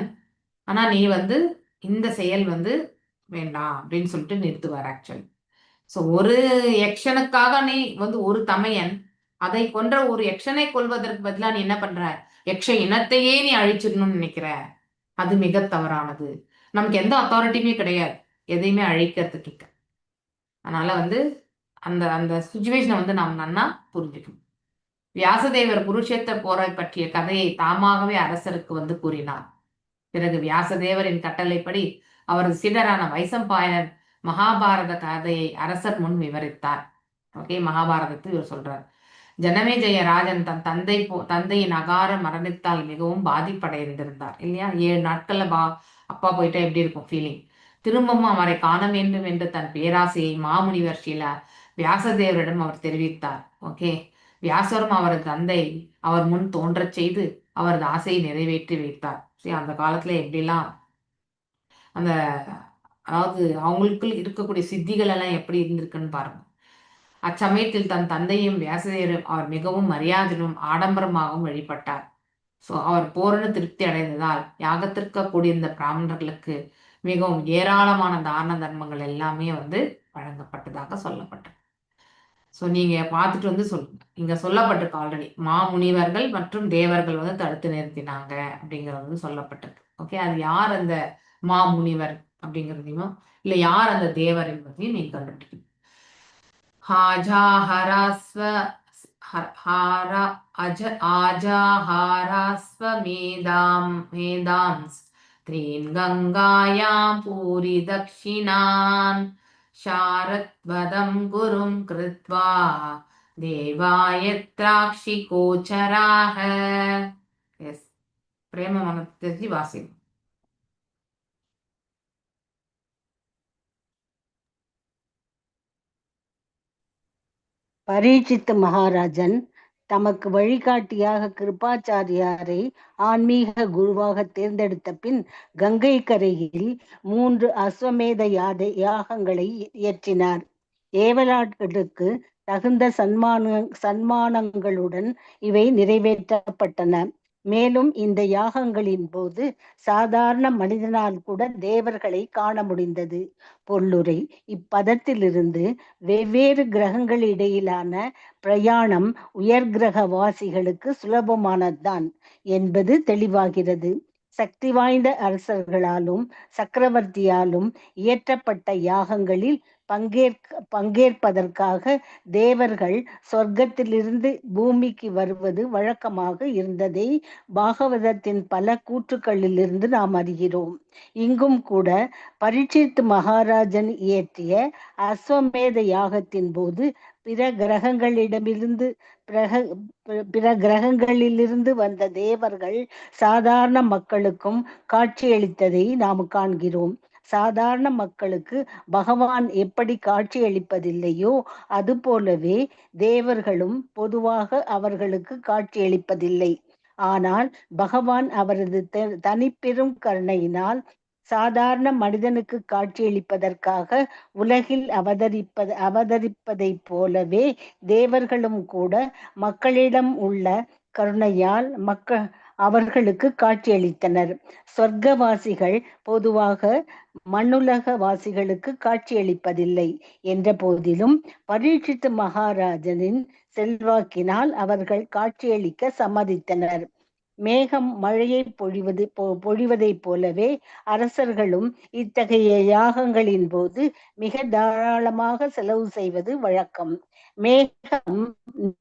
ஆனா நீ வந்து இந்த செயல் வந்து வேண்டாம் அப்படின்னு சொல்லிட்டு நிறுத்துவார் ஆக்சுவலி. சோ ஒரு யக்ஷனுக்காக நீ வந்து ஒரு தமையன் அதை கொன்ற ஒரு யக்ஷனை கொல்வதற்கு பதிலா நீ என்ன பண்ற? யக்ஷ இனத்தையே நீ அழிச்சிடணும்னு நினைக்கிற. அது மிக தவறானது. நமக்கு எந்த அத்தாரிட்டியுமே கிடையாது எதையுமே அழிக்கிறதுக்கு. அதனால வந்து அந்த அந்த சுச்சுவேஷனை வந்து நாம் நன்னா புரிஞ்சுக்கணும். வியாசதேவர் குருஷேத்திர போரை பற்றிய கதையை தாமாகவே அரசருக்கு வந்து கூறினார். பிறகு வியாசதேவரின் கட்டளைப்படி அவரது சீடரான வைசம்பாயனர் மகாபாரத கதையை அரசர் முன் விவரித்தார். ஓகே. மகாபாரதத்தில் இவர் சொல்றார். ஜனமேஜய ராஜன் தன் தந்தையின் அகார மரணத்தால் மிகவும் பாதிப்படைந்திருந்தார் இல்லையா? 7 நாட்கள்ல அப்பா போயிட்டா எப்படி இருக்கும் ஃபீலிங்? திரும்பவும் அவரை காண வேண்டும் என்று தன் பேராசையை மாமுனிவர் வியாசதேவரிடம் அவர் தெரிவித்தார். ஓகே. வியாசரும் அவரது தந்தை அவர் முன் தோன்றச் செய்து அவரது ஆசையை நிறைவேற்றி வைத்தார். சரி, அந்த காலத்துல எப்படிலாம் அந்த அதாவது அவங்களுக்குள் இருக்கக்கூடிய சித்திகள் எல்லாம் எப்படி இருந்திருக்குன்னு பாருங்க. அச்சமயத்தில் தன் தந்தையும் வியாசதேவரும் அவர் மிகவும் மரியாதையும் ஆடம்பரமாகவும் வழிபட்டார். சோ அவர் பூரண திருப்தி அடைந்ததால் யாகத்திற்கு கூடியிருந்த பிராமணர்களுக்கு மிகவும் ஏராளமான தான தர்மங்கள் எல்லாமே வந்து வழங்கப்பட்டதாக சொல்லப்பட்டது. சோ நீங்க பார்த்துட்டு வந்து சொல்லுங்க. இங்க சொல்லப்பட்டிருக்கு ஆல்ரெடி மாமுனிவர்கள் மற்றும் தேவர்கள் வந்து தடுத்து நிறுத்தினாங்க அப்படிங்கிறது வந்து சொல்லப்பட்டிருக்கு. ஓகே. அது யார் அந்த மாமுனிவர் அப்படிங்கிறதையும் இல்ல யார் அந்த தேவர் என்பதையும் நீங்க கண்டுபிடிக்கணும். ஆஜாஹாராஸ்வ மேதாம்ஸ் त्रीन् गङ्गायां पूरि दक्षिणान् शारद्वदं गुरुं कृत्वा देवायत्राक्षिकोचराः. எஸ், பிரேம மனோஜி வாசி. பரீட்சித்து மகாராஜன் தமக்கு வழிகாட்டியாக கிருபாச்சாரியாரை ஆன்மீக குருவாக தேர்ந்தெடுத்த பின் கங்கை கரையில் 3 அஸ்வமேத யாகங்களை இயற்றினார். ஏவலாட்களுக்கு தகுந்த சன்மானங்களுடன் இவை நிறைவேற்றப்பட்டன. மேலும் இந்த யாகங்களின் போது சாதாரண மனிதனால் கூட தேவர்களை காண முடிந்தது. பொல்லுரை: இப்பதத்திலிருந்து வெவ்வேறு கிரகங்களிடையிலான பிரயாணம் உயர்கிரக வாசிகளுக்கு சுலபமானதுதான் என்பது தெளிவாகிறது. சக்தி வாய்ந்த அரசர்களாலும் சக்கரவர்த்தியாலும் இயற்றப்பட்ட யாகங்களில் பங்கேற்பதற்காக தேவர்கள் சொர்க்கத்திலிருந்து பூமிக்கு வருவது வழக்கமாக இருந்ததை பாகவதத்தின் பல கூற்றுக்களிலிருந்து நாம் அறிகிறோம். இங்கும் கூட பரீட்சித்து மகாராஜன் இயற்றிய அஸ்வமேத யாகத்தின் போது பிற கிரகங்களிலிருந்து வந்த தேவர்கள் சாதாரண மக்களுக்கும் காட்சியளித்ததை நாம் காண்கிறோம். சாதாரண மக்களுக்கு பகவான் எப்படி காட்சியளிப்பதில்லையோ அதுபோலவே தேவர்களும் பொதுவாக அவர்களுக்கு காட்சியளிப்பதில்லை. ஆனால் பகவான் அவரது தனிப்பெரும் கருணையினால் சாதாரண மனிதனுக்கு காட்சியளிப்பதற்காக உலகில் அவதரிப்பதைப் போலவே தேவர்களும் கூட மக்களிடம் உள்ள கருணையால் அவர்களுக்கு காட்சியளித்தனர். சொர்க்கவாசிகள் பொதுவாக மண்ணுலக வாசிகளுக்கு காட்சியளிப்பதில்லை என்ற போதிலும் பரீட்சித்து மகாராஜனின் செல்வாக்கினால் அவர்கள் காட்சியளிக்க சம்மதித்தனர். மேகம் மழையை பொழிவதைப் போலவே அரசர்களும் இத்தகைய யாகங்களின் போது மிக தாராளமாக செலவு செய்வது வழக்கம். மேகம்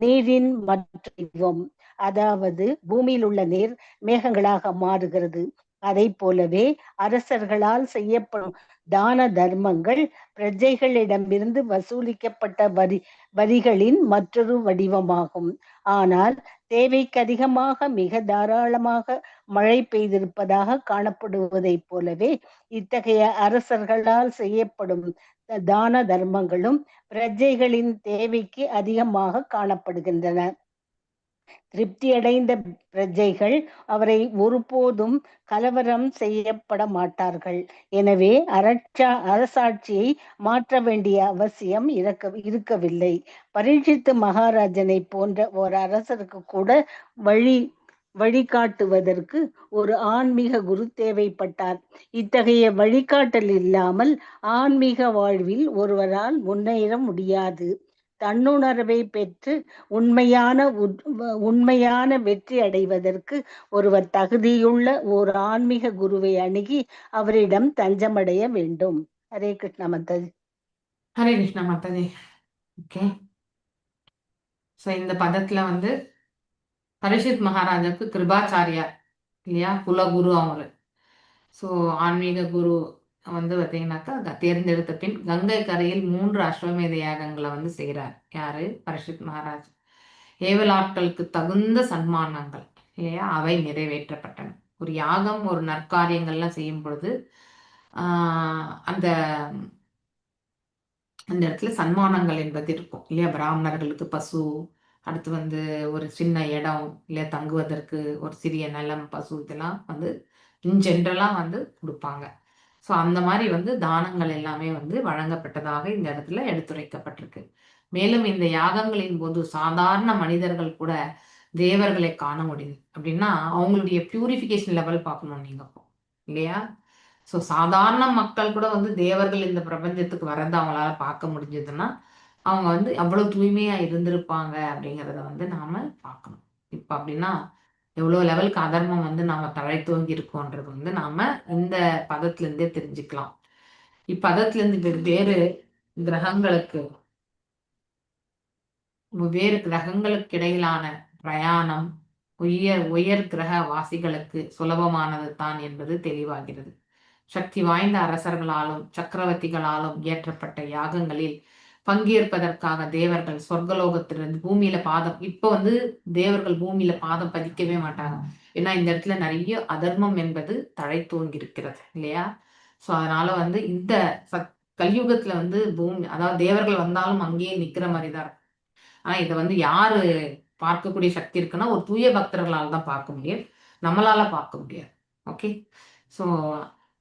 நீரின் மற்றும் அதாவது பூமியில் உள்ள நீர் மேகங்களாக மாறுகிறது. அதை போலவே அரசர்களால் செய்யப்படும் தான தர்மங்கள் பிரஜைகளிடமிருந்து வசூலிக்கப்பட்ட வரிகளின் மற்றொரு வடிவமாகும். ஆனால் தேவைக்கு அதிகமாக மிக தாராளமாக மழை பெய்திருப்பதாக காணப்படுவதைப் போலவே இத்தகைய அரசர்களால் செய்யப்படும் தான தர்மங்களும் பிரஜைகளின் தேவைக்கு அதிகமாக காணப்படுகின்றன. திருப்தியடைந்த பிரஜைகள் அவரை ஒருபோதும் கலவரம் செய்யப்பட மாட்டார்கள். எனவே அரசாட்சியை மாற்ற வேண்டிய அவசியம் இருக்கவில்லை. பரீட்சித்து மகாராஜனை போன்ற ஒரு அரசருக்கு கூட வழிகாட்டுவதற்கு ஒரு ஆன்மீக குரு தேவைப்பட்டார். இத்தகைய வழிகாட்டல் இல்லாமல் ஆன்மீக வாழ்வில் ஒருவரால் முன்னேற முடியாது. தன்னுணர்வை பெற்று உண்மையான வெற்றி அடைவதற்கு ஒருவர் தகுதியுள்ள ஒரு ஆன்மீக குருவை அணுகி அவரிடம் தஞ்சமடைய வேண்டும். ஹரே கிருஷ்ணா மாதாஜி. ஹரே கிருஷ்ணா மாதாஜி. ஓகே, ஸோ இந்த பதத்துல வந்து பரீட்சித் மகாராஜாவுக்கு கிருபாச்சாரியார் இல்லையா, குலகுரு அவரு. ஸோ ஆன்மீக குரு வந்து பார்த்தீங்கன்னாக்கா தேர்ந்தெடுத்த பின் கங்கை கரையில் 3 அஸ்வமேத யாகங்களை வந்து செய்கிறார். யாரு? பரீட்சித் மகாராஜ். ஏவலாட்களுக்கு தகுந்த சன்மானங்கள் இல்லையா, அவை நிறைவேற்றப்பட்டன. ஒரு யாகம், ஒரு நற்காரியங்கள்லாம் செய்யும் பொழுது அந்த இடத்துல சன்மானங்கள் என்பது இருக்கும் இல்லையா. பிராமணர்களுக்கு பசு, அடுத்து வந்து ஒரு சின்ன இடம் இல்லை தங்குவதற்கு ஒரு சிறிய நிலம், பசு, இதெல்லாம் வந்து இன்ஜென்ரலாக வந்து கொடுப்பாங்க. ஸோ அந்த மாதிரி வந்து தானங்கள் எல்லாமே வந்து வழங்கப்பட்டதாக இந்த இடத்துல எடுத்துரைக்கப்பட்டிருக்கு. மேலும் இந்த யாகங்களின் போது சாதாரண மனிதர்கள் கூட தேவர்களை காண முடியுது. அப்படின்னா அவங்களுடைய பியூரிஃபிகேஷன் லெவல் பார்க்கணும் நீங்க இல்லையா. ஸோ சாதாரண மக்கள் கூட வந்து தேவர்கள் இந்த பிரபஞ்சத்துக்கு வரது அவங்களால பார்க்க முடிஞ்சதுன்னா அவங்க வந்து அவ்வளவு தூய்மையா இருந்திருப்பாங்க அப்படிங்கிறத வந்து நாம பார்க்கணும். இப்போ அப்படின்னா எவ்வளோ லெவலுக்கு அதர்மம் வந்து நாம தழை தோங்கி இருக்கோன்றது வந்து நாம இந்த பதத்துல இருந்தே தெரிஞ்சுக்கலாம். இப்பதத்துல இருந்து வெவ்வேறு கிரகங்களுக்கு இடையிலான பிரயாணம் உயர் கிரக வாசிகளுக்கு சுலபமானது தான் என்பது தெளிவாகிறது. சக்தி வாய்ந்த அரசர்களாலும் சக்கரவர்த்திகளாலும் இயற்றப்பட்ட யாகங்களில் பங்கேற்பதற்காக தேவர்கள் சொர்க்கலோகத்திலிருந்து பூமியில பாதம் இப்ப தேவர்கள் பூமியில பாதம் பதிக்கவே மாட்டாங்க. ஏன்னா இந்த இடத்துல நிறைய அதர்மம் என்பது தழைத்தோங்கி இருக்கிறது இல்லையா? சோ அதனால இந்த கலியுகத்துல பூமி, அதாவது தேவர்கள் வந்தாலும் அங்கேயே நிக்கிற மாதிரிதான் இருக்கும். ஆனா இதை யாரு பார்க்கக்கூடிய சக்தி இருக்குன்னா ஒரு தூய பக்தர்களால் தான் பார்க்க முடியும், நம்மளால பார்க்க முடியாது. ஓகே, ஸோ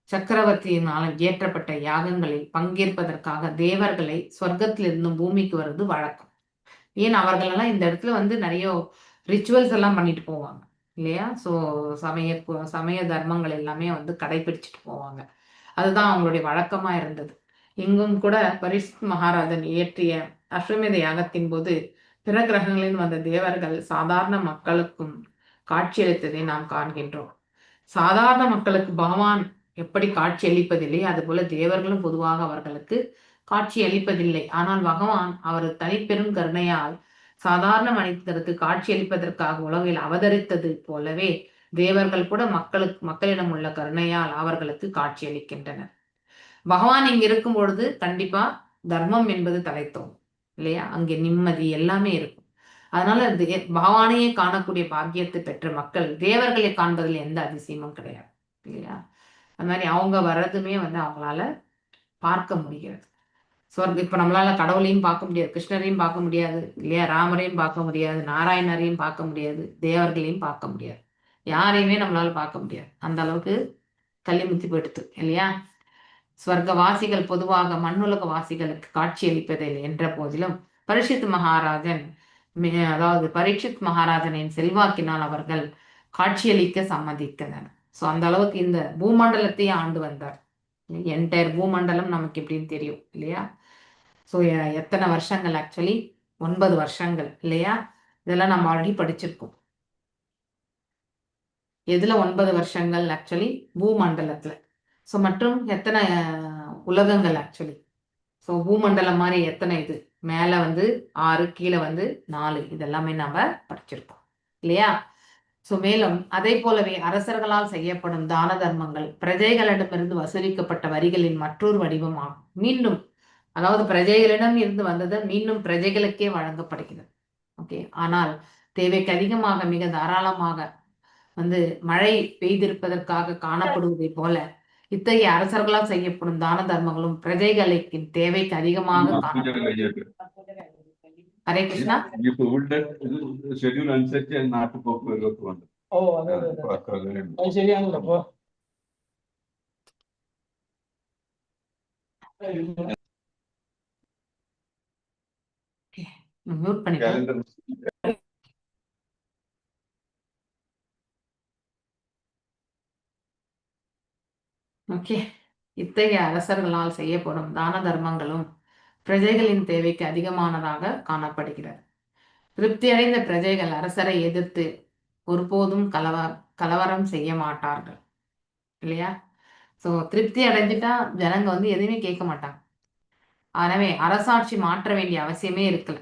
சக்கரவர்த்தியினால இயற்றப்பட்ட யாகங்களில் பங்கேற்பதற்காக தேவர்களை சொர்க்கத்திலிருந்து பூமிக்கு வருவது வழக்கம். ஏன் அவர்கள் எல்லாம் இந்த இடத்துல நிறைய ரிச்சுவல்ஸ் எல்லாம் பண்ணிட்டு போவாங்க இல்லையா? ஸோ சமய தர்மங்கள் எல்லாமே கடைபிடிச்சிட்டு போவாங்க. அதுதான் அவங்களுடைய வழக்கமா இருந்தது. இங்கும் கூட பரீட்சித் மகாராஜன் இயற்றிய அஸ்வமேத யாகத்தின் போது பிற கிரகங்களில் வந்த தேவர்கள் சாதாரண மக்களுக்கும் காட்சியளித்ததை நாம் காண்கின்றோம். சாதாரண மக்களுக்கு பகவான் எப்படி காட்சி அளிப்பதில்லை, அதுபோல தேவர்களும் பொதுவாக அவர்களுக்கு காட்சி அளிப்பதில்லை. ஆனால் பகவான் அவர் தனிப்பெரும் கருணையால் சாதாரண மனிதருக்கு காட்சி அளிப்பதற்காக உலகில் அவதரித்தது போலவே தேவர்கள் கூட மக்களிடம் உள்ள கருணையால் அவர்களுக்கு காட்சி அளிக்கின்றனர். பகவான் இங்க இருக்கும் பொழுது கண்டிப்பா தர்மம் என்பது தலைத்தோம் இல்லையா? அங்கே நிம்மதி எல்லாமே இருக்கும். அதனால பகவானையே காணக்கூடிய பாக்கியத்தை பெற்ற மக்கள் தேவர்களை காண்பதில் எந்த அதிசயமும் கிடையாது இல்லையா? அது மாதிரி அவங்க வர்றதுமே அவங்களால பார்க்க முடிகிறது. இப்ப நம்மளால கடவுளையும் பார்க்க முடியாது, கிருஷ்ணரையும் பார்க்க முடியாது இல்லையா? ராமரையும் பார்க்க முடியாது, நாராயணரையும் பார்க்க முடியாது, தேவர்களையும் பார்க்க முடியாது, யாரையுமே நம்மளால பார்க்க முடியாது. அந்த அளவுக்கு கல்லிமுத்தி போயிடுத்து இல்லையா? ஸ்வர்க்கவாசிகள் பொதுவாக மண்ணுலக வாசிகளுக்கு காட்சியளிப்பதில்லை என்ற போதிலும் பரீட்சித் மகாராஜனின் செல்வாக்கினால் அவர்கள் காட்சியளிக்க சம்மதித்தனர். ஸோ அந்த அளவுக்கு இந்த பூமண்டலத்தையே ஆண்டு வந்தார். என்டையர் பூமண்டலம் நமக்கு எப்படின்னு தெரியும் இல்லையா? ஸோ எத்தனை வருஷங்கள்? ஆக்சுவலி 9 வருஷங்கள் இல்லையா? இதெல்லாம் நம்ம ஆல்ரெடி படிச்சிருக்கோம். எதுல 9 வருஷங்கள்? ஆக்சுவலி பூமண்டலத்துல. ஸோ மற்றும் எத்தனை உலகங்கள் ஆக்சுவலி? ஸோ பூமண்டலம் மாதிரி எத்தனை இது? மேல 6, கீழே 4, இதெல்லாமே நம்ம படிச்சிருக்கோம் இல்லையா? ஸோ மேலும் அதே போலவே அரசர்களால் செய்யப்படும் தான தர்மங்கள் பிரஜைகளிடமிருந்து வசூலிக்கப்பட்ட வரிகளின் மற்றொரு வடிவம் ஆகும். மீண்டும் அதாவது பிரஜைகளிடம் இருந்து வந்தது மீண்டும் பிரஜைகளுக்கே வழங்கப்படுகிறது. ஓகே, ஆனால் தேவைக்கு அதிகமாக மிக தாராளமாக மழை பெய்திருப்பதற்காக காணப்படுவதை போல இத்தகைய அரசர்களால் செய்யப்படும் தான தர்மங்களும் பிரஜைகளுக்கு தேவைக்கு அதிகமாக ஹரே கிருஷ்ணா. ഷെഡ്യൂൾ അനുസരിച്ച് നാട്ടുപോക്കുവരൊക്കെ ഉണ്ട്. ശരിയാണല്ലോ. மியூட் பண்ணிக்கலாம். ஓகே, இத்தகைய அரசர்களால் செய்யப்படும் தான தர்மங்களும் பிரஜைகளின் தேவைக்கு அதிகமானதாக காணப்படுகிறது. திருப்தி அடைந்த பிரஜைகள் அரசரை எதிர்த்து ஒருபோதும் கலவரம் செய்ய மாட்டார்கள் இல்லையா? ஸோ திருப்தி அடைஞ்சிட்டா ஜனங்க எதுவுமே கேட்க மாட்டாங்க. எனவே அரசாட்சி மாற்ற வேண்டிய அவசியமே இருக்கல.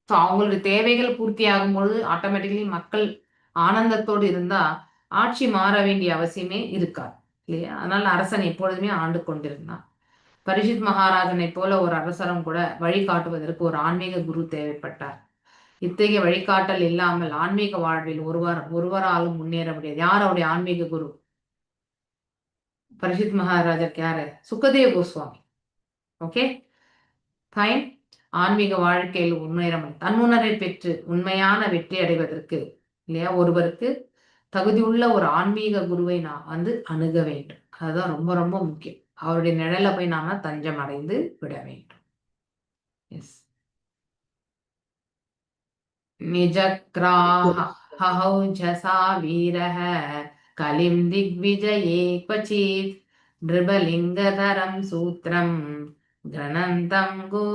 ஸோ அவங்களுடைய தேவைகள் பூர்த்தி ஆகும்போது ஆட்டோமேட்டிக்கலி மக்கள் ஆனந்தத்தோடு இருந்தா ஆட்சி மாற வேண்டிய அவசியமே இருக்காது இல்லையா? அதனால அரசன் எப்பொழுதுமே ஆண்டு கொண்டிருந்தான். பரீட்சித் மகாராஜனை போல ஒரு அரசரும் கூட வழிகாட்டுவதற்கு ஒரு ஆன்மீக குரு தேவைப்பட்டார். இத்தகைய வழிகாட்டல் இல்லாமல் ஆன்மீக வாழ்வில் ஒருவராலும் முன்னேற முடியாது. யார் அவருடைய ஆன்மீக குரு? பரீட்சித் மகாராஜருக்கு யாரு? சுகதேவ கோஸ்வாமி. Okay fine. ஆன்மீக வாழ்க்கையில் முன்னேற முடியும். தன்னுணரை பெற்று உண்மையான வெற்றி அடைவதற்கு இல்லையா ஒருவருக்கு தகுதியுள்ள ஒரு ஆன்மீக குருவை நாம் அணுக வேண்டும். அதுதான் ரொம்ப ரொம்ப முக்கியம். அவருடைய நிழல போய் நாம தஞ்சம் அடைந்து விட வேண்டும். எஸ். நிஜக்ராஹௌஜசா வீரஹ கலிம் திக்விஜயே க்வசித் நிருபலிங்கதரம் சூத்ரம் கணந்தம் கோ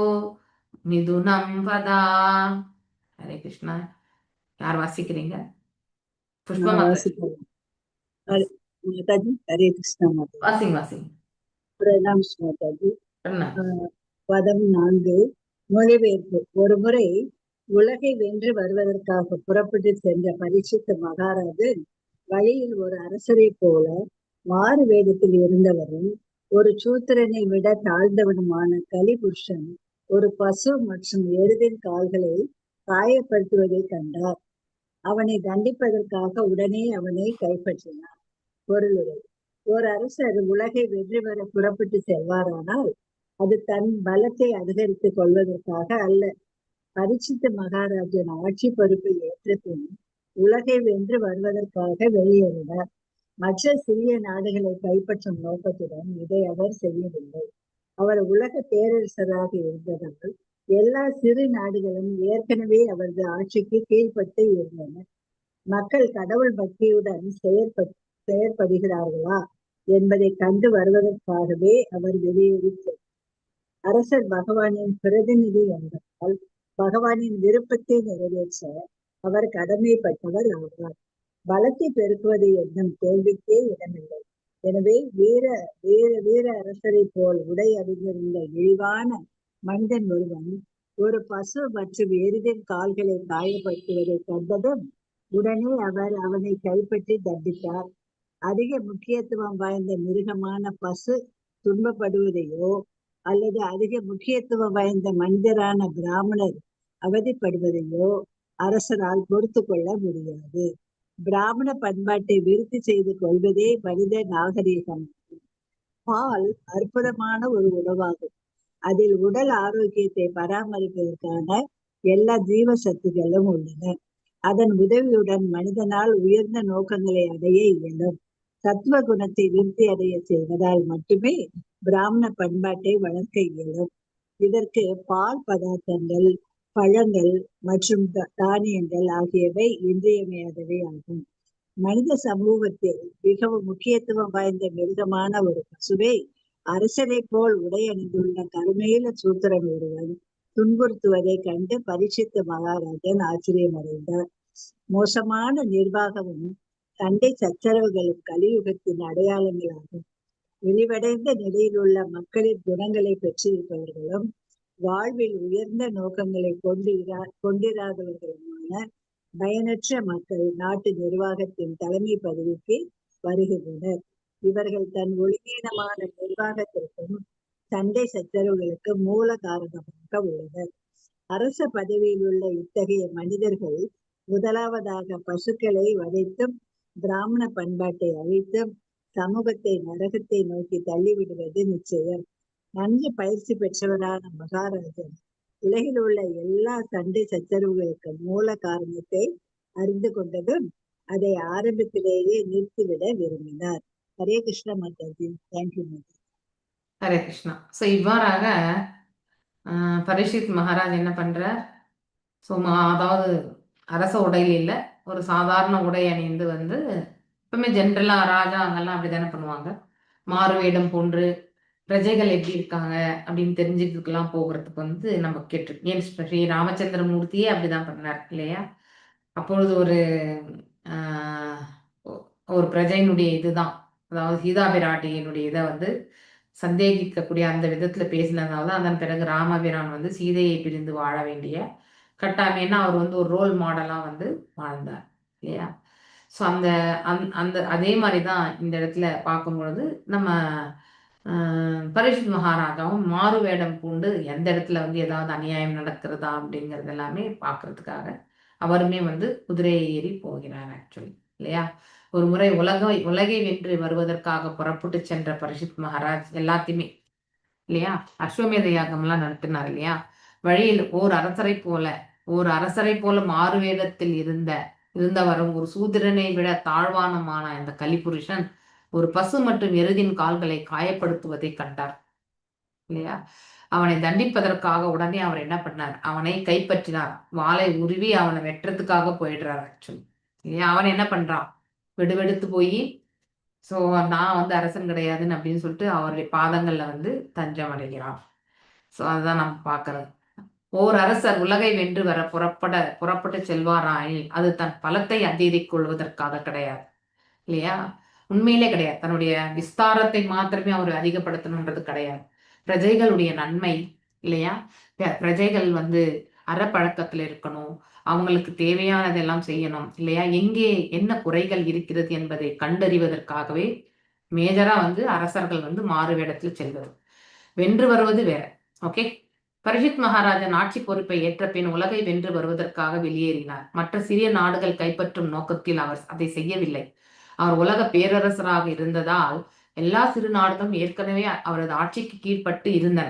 மிதுனம் பதா. ஹரே கிருஷ்ணா. யார் வாசிக்கிறீங்க? புஷ்பா மாதாஜி. மாதாஜி ஹரே கிருஷ்ணா. மாதாஜி வாசிங்க. பிரணாம் மாதாஜி. பதம் 4 மொழிபெயர்ப்பு. ஒருமுறை உலகை வென்று வருவதற்காக புறப்பட்டு சென்ற பரீட்சித்த மகாராஜன் வழியில் ஒரு அரசரைப் போல மாறு வேடத்தில் இருந்தவரும் ஒரு சூத்திரனை விட தாழ்ந்தவனுமான கலிபுருஷன் ஒரு பசு மற்றும் எருதின் கால்களை காயப்படுத்துவதை கண்டார். அவனை தண்டிப்பதற்காக உடனே அவனை கைப்பற்றினார். பொருளுரை: ஒரு அரசர் உலகை வெற்றி பெற புறப்பட்டு செல்வாரானால் அது தன் பலத்தை அதிகரித்துக் கொள்வதற்காக அல்ல. பரீட்சித்த மகாராஜன் ஆட்சி பொறுப்பை ஏற்ற பின் உலகை வென்று வருவதற்காக வெளியேறினார். மற்ற சிறிய நாடுகளை கைப்பற்றும் நோக்கத்துடன் இதை அவர் செய்யவில்லை. அவர் உலக பேரரசராக இருந்ததால் எல்லா சிறு நாடுகளும் ஏற்கனவே அவரது ஆட்சிக்கு கீழ்ப்பட்டு இருந்தன. மக்கள் கடவுள் பக்தியுடன் செயற்படுகிறார்களா என்பதை கண்டு வருவதற்காகவே அவர் வெளியேறினார். அரசர் பகவானின் பிரதிநிதி என்பதால் பகவானின் விருப்பத்தை நிறைவேற்ற அவர் கடமைப்பட்டவர் ஆவார். பலத்தை பெருக்குவது என்னும் கேள்விக்கே இடமில்லை. எனவே வீர அரசரை போல் உடை அணிந்திருந்த இழிவான மனிதன் ஒருவன் ஒரு பசு மற்றும் எருதின் கால்களை காயப்படுத்துவதை கண்டதும் உடனே அவர் அவனை கைப்பற்றி தண்டித்தார். அதிக முக்கியத்துவம் வாய்ந்த மிருகமான பசு துன்பப்படுவதையோ அல்லது அதிக முக்கியத்துவம் வாய்ந்த மனிதரான பிராமணர் அவதிப்படுவதையோ அரசரால் பொறுத்து கொள்ள முடியாது. பிராமண பண்பாட்டை விருத்தி செய்து கொள்வதே மனித நாகரீகம். பால் அற்புதமான ஒரு உணவாகும். அதில் உடல் ஆரோக்கியத்தை பராமரிப்பதற்கான எல்லா ஜீவ சத்துக்களும் உள்ளன. அதன் உதவியுடன் மனிதனால் உயர்ந்த நோக்கங்களை அடைய இயலும். சத்துவ குணத்தை விருத்தி அடைய செய்வதால் மட்டுமே பிராமண பண்பாட்டை வளர்க்க இயலும். இதற்கு பால் பதார்த்தங்கள், பழங்கள் மற்றும் தானியங்கள் ஆகியவை இன்றியமையாதவை ஆகும். மனித சமூகத்தில் மிகவும் முக்கியத்துவம் வாய்ந்த மிருகமான ஒரு பசுவை அரசரை போல் உடை அணிந்துள்ள கருமையில சூத்திரன் ஒருவன் துன்புறுத்துவதை கண்டு பரீட்சித்த மகாராஜன் ஆச்சரியமடைந்தார். மோசமான நிர்வாகமும் சண்டை சச்சரவுகளும் கலியுகத்தின் அடையாளங்களாகும். விரிவடைந்த நிலையில் உள்ள மக்களின் குணங்களை பெற்றிருப்பவர்களும் வாழ்வில் உயர்ந்த நோக்கங்களை கொண்டிராதவர்களுமான பயனற்ற மக்கள் நாட்டு நிர்வாகத்தின் தலைமை பதவிக்கு வருகின்றனர். இவர்கள் தன் ஒழுங்கீனமான நிர்வாகத்திற்கும் சண்டை சச்சரவுகளுக்கு மூல காரணமாக உள்ளனர். அரச பதவியில் உள்ள இத்தகைய மனிதர்கள் முதலாவதாக பசுக்களை வதைத்தும் பிராமண பண்பாட்டை அழித்தும் சமூகத்தை நரகத்தை நோக்கி தள்ளிவிடுவது நிச்சயம். நன்கு பயிற்சி பெற்றவரான மகாராஜன் உலகில் உள்ள எல்லா சண்டை சச்சரவுகளுக்கு மூல காரணத்தை அறிந்து கொண்டதும் அதை ஆரம்பத்திலேயே நிறுத்திவிட விரும்பினார். ஹரே கிருஷ்ண மாதாஜி. தேங்க்யூ மாதாஜி. ஹரே கிருஷ்ணா. ஸோ இவ்வாறாக பரீட்சித் மகாராஜ் என்ன பண்றார்? ஸோ அதாவது அரச உடையில் இல்லை, ஒரு சாதாரண உடை அணிந்து வந்து எப்பவுமே ஜென்ரலா ராஜா அங்கெல்லாம் அப்படித்தானே பண்ணுவாங்க. மாறு வேடம் போன்று பிரஜைகள் எப்படி இருக்காங்க அப்படின்னு தெரிஞ்சுக்கலாம் போகிறதுக்கு வந்து நம்ம கேட்டிருக்கோம். ஏன் ஸ்ரீ ராமச்சந்திர மூர்த்தியே அப்படிதான் பண்ணார் இல்லையா? அப்பொழுது ஒரு பிரஜையினுடைய இதுதான், அதாவது சீதா பிராட்டியினுடைய இதை வந்து சந்தேகிக்கக்கூடிய அந்த விதத்துல பேசினதுனால தான் அதன் பிறகு ராமபிரான் வந்து சீதையை பிரிந்து வாழ வேண்டிய கட்டாயம்னா அவர் வந்து ஒரு ரோல் மாடலா வந்து வாழ்ந்தார் இல்லையா? ஸோ அந்த அதே மாதிரி தான் இந்த இடத்துல பார்க்கும் பொழுது நம்ம பரீட்சித் மகாராஜாவும் மாறு வேடம் பூண்டு எந்த இடத்துல வந்து ஏதாவது அநியாயம் நடக்கிறதா அப்படிங்கிறது எல்லாமே பார்க்கறதுக்காக அவருமே வந்து குதிரையை ஏறி போகிறார் ஆக்சுவலி இல்லையா? ஒரு முறை உலகை வென்று வருவதற்காக புறப்பட்டு சென்ற பரீட்சித் மகாராஜ் எல்லாத்தையுமே இல்லையா அஸ்வமேத யாகம்லாம் நடத்தினார் இல்லையா? வழியில் ஓர் அரசரை போல மாறு வேடத்தில் இருந்தவரும் ஒரு சூத்திரனை விட தாழ்வானமான இந்த கலிபுருஷன் ஒரு பசு மற்றும் எருதின் கால்களை காயப்படுத்துவதை கண்டார் இல்லையா? அவனை தண்டிப்பதற்காக உடனே அவர் என்ன பண்ணார்? அவனை கைப்பற்றினார். வாளை உருவி அவனை வெட்டுறதுக்காக போயிடுறார் ஆக்சுவலி இல்லையா? அவன் என்ன பண்றான்? வெடுவெடுத்து போய் ஸோ நான் வந்து அரசன் கிடையாதுன்னு அப்படின்னு சொல்லிட்டு அவருடைய பாதங்கள்ல வந்து தஞ்சம் அடைகிறான். ஸோ அதுதான் நம்ம பார்க்கறது. ஓர் அரசர் உலகை வென்று வர புறப்பட்டு செல்வாராயில் அது தன் பலத்தை அதிகரிக் கொள்வதற்காக கிடையாது இல்லையா? உண்மையிலே கிடையாது. தன்னுடைய விஸ்தாரத்தை மாத்திரமே அவர் அதிகப்படுத்தணுன்றது கிடையாது. பிரஜைகளுடைய நன்மை இல்லையா? பிரஜைகள் வந்து அறப்பழக்கத்துல இருக்கணும், அவங்களுக்கு தேவையானதெல்லாம் செய்யணும் இல்லையா, எங்கே என்ன குறைகள் இருக்கிறது என்பதை கண்டறிவதற்காகவே மேஜரா வந்து அரசர்கள் வந்து மாறு வேடத்தில் செல்வது. வென்று வருவது வேற. ஓகே. பரீட்சித் மகாராஜன் ஆட்சி பொறுப்பை ஏற்ற பின் உலகை வென்று வருவதற்காக வெளியேறினார். மற்ற சிறிய நாடுகள் கைப்பற்றும் நோக்கத்தில் அவர் அதை செய்யவில்லை. அவர் உலக பேரரசராக இருந்ததால் எல்லா சிறு நாடுகளும் ஏற்கனவே அவரது ஆட்சிக்கு கீழ்ப்பட்டு இருந்தன.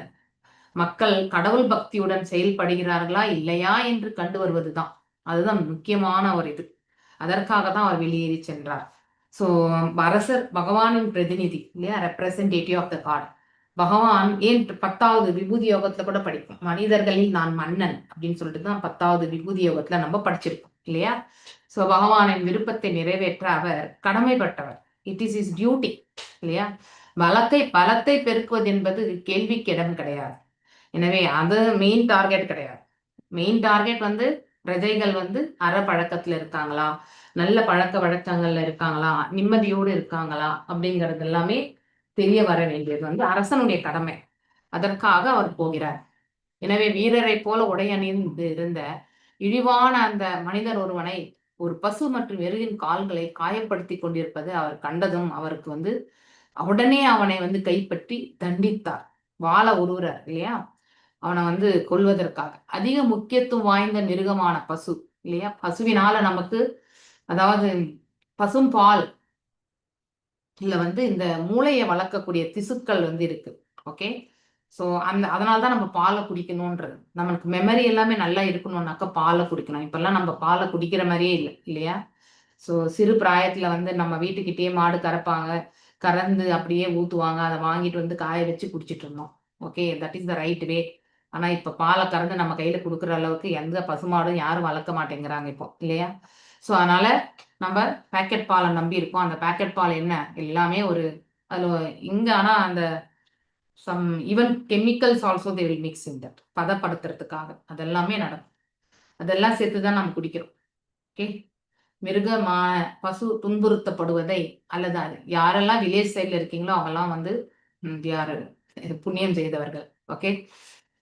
மக்கள் கடவுள் பக்தியுடன் செயல்படுகிறார்களா இல்லையா என்று கண்டு வருவதுதான். அதுதான் முக்கியமான ஒரு இது. அதற்காக தான் அவர் வெளியேறி சென்றார். ஸோ அரசர் பகவானின் பிரதிநிதி இல்லையா, ரெப்ரசன்டேட்டிவ் ஆஃப் த காட். பகவான் ஏன் 10வது விபூதி யோகத்துல கூட படிக்கும், மனிதர்களில் நான் மன்னன் அப்படின்னு சொல்லிட்டு தான் 10வது விபூதி யோகத்துல நம்ம படிச்சிருக்கோம் இல்லையா. ஸோ பகவானின் விருப்பத்தை நிறைவேற்ற அவர் கடமைப்பட்டவர். இட் இஸ் இஸ் டியூட்டி இல்லையா. பலத்தை பெருக்குவது என்பது கேள்விக்கு இடம் கிடையாது. எனவே அது மெயின் டார்கெட் கிடையாது. மெயின் டார்கெட் வந்து பிரஜைகள் வந்து அறப்பழக்கத்துல இருக்காங்களா, நல்ல பழக்க வழக்கங்கள்ல இருக்காங்களா, நிம்மதியோடு இருக்காங்களா அப்படிங்கிறது எல்லாமே தெரிய வர வேண்டியது வந்து அரசனுடைய கடமை. அதற்காக அவர் போகிறார். எனவே வீரரை போல உடை அணிந்து இருந்த இழிவான அந்த மனிதர் ஒருவனை ஒரு பசு மற்றும் எருதின் கால்களை காயப்படுத்தி கொண்டிருப்பது அவர் கண்டதும் அவருக்கு வந்து உடனே அவனை வந்து கைப்பற்றி தண்டித்தார். வாள உருவுறார் இல்லையா, அவனை வந்து கொல்வதற்காக. அதிக முக்கியத்துவம் வாய்ந்த மிருகமான பசு இல்லையா, பசுவினால நமக்கு அதாவது பசும் பால் இல்ல வந்து இந்த மூளையை வளர்க்கக்கூடிய திசுக்கள் வந்து இருக்கு. ஓகே. ஸோ அதனால்தான் நம்ம பாலை குடிக்கணும்ன்றது. நமக்கு மெமரி எல்லாமே நல்லா இருக்கணும்னாக்கா பாலை குடிக்கணும். இப்பெல்லாம் நம்ம பாலை குடிக்கிற மாதிரியே இல்லை இல்லையா. ஸோ சிறு பிராயத்துல வந்து நம்ம வீட்டுக்கிட்டே மாடு கறப்பாங்க, கறந்து அப்படியே ஊத்துவாங்க, அதை வாங்கிட்டு வந்து காய வச்சு குடிச்சிட்டு இருந்தோம். Okay, that is the right way. ஆனா இப்ப பாலை கறந்து நம்ம கையில கொடுக்குற அளவுக்கு எந்த பசுமாடும் யாரும் வளர்க்க மாட்டேங்கிறாங்க இப்போ இல்லையா. ஸோ அதனால நம்ம பேக்கெட் பாலை நம்பி இருக்கோம். அந்த பேக்கெட் பால் என்ன எல்லாமே ஒரு அதுல இங்க ஆனா அந்த some even chemicals also they will mix in that, பதப்படுத்துறதுக்காக அதெல்லாமே நடக்கும். அதெல்லாம் சேர்த்துதான் நம்ம குடிக்கிறோம். ஓகே. மிருகமான பசு துன்புறுத்தப்படுவதை அல்லது யாரெல்லாம் வில்லேஜ் சைட்ல இருக்கீங்களோ அவங்கெல்லாம் வந்து யாரு புண்ணியம் செய்தவர்கள். ஓகே.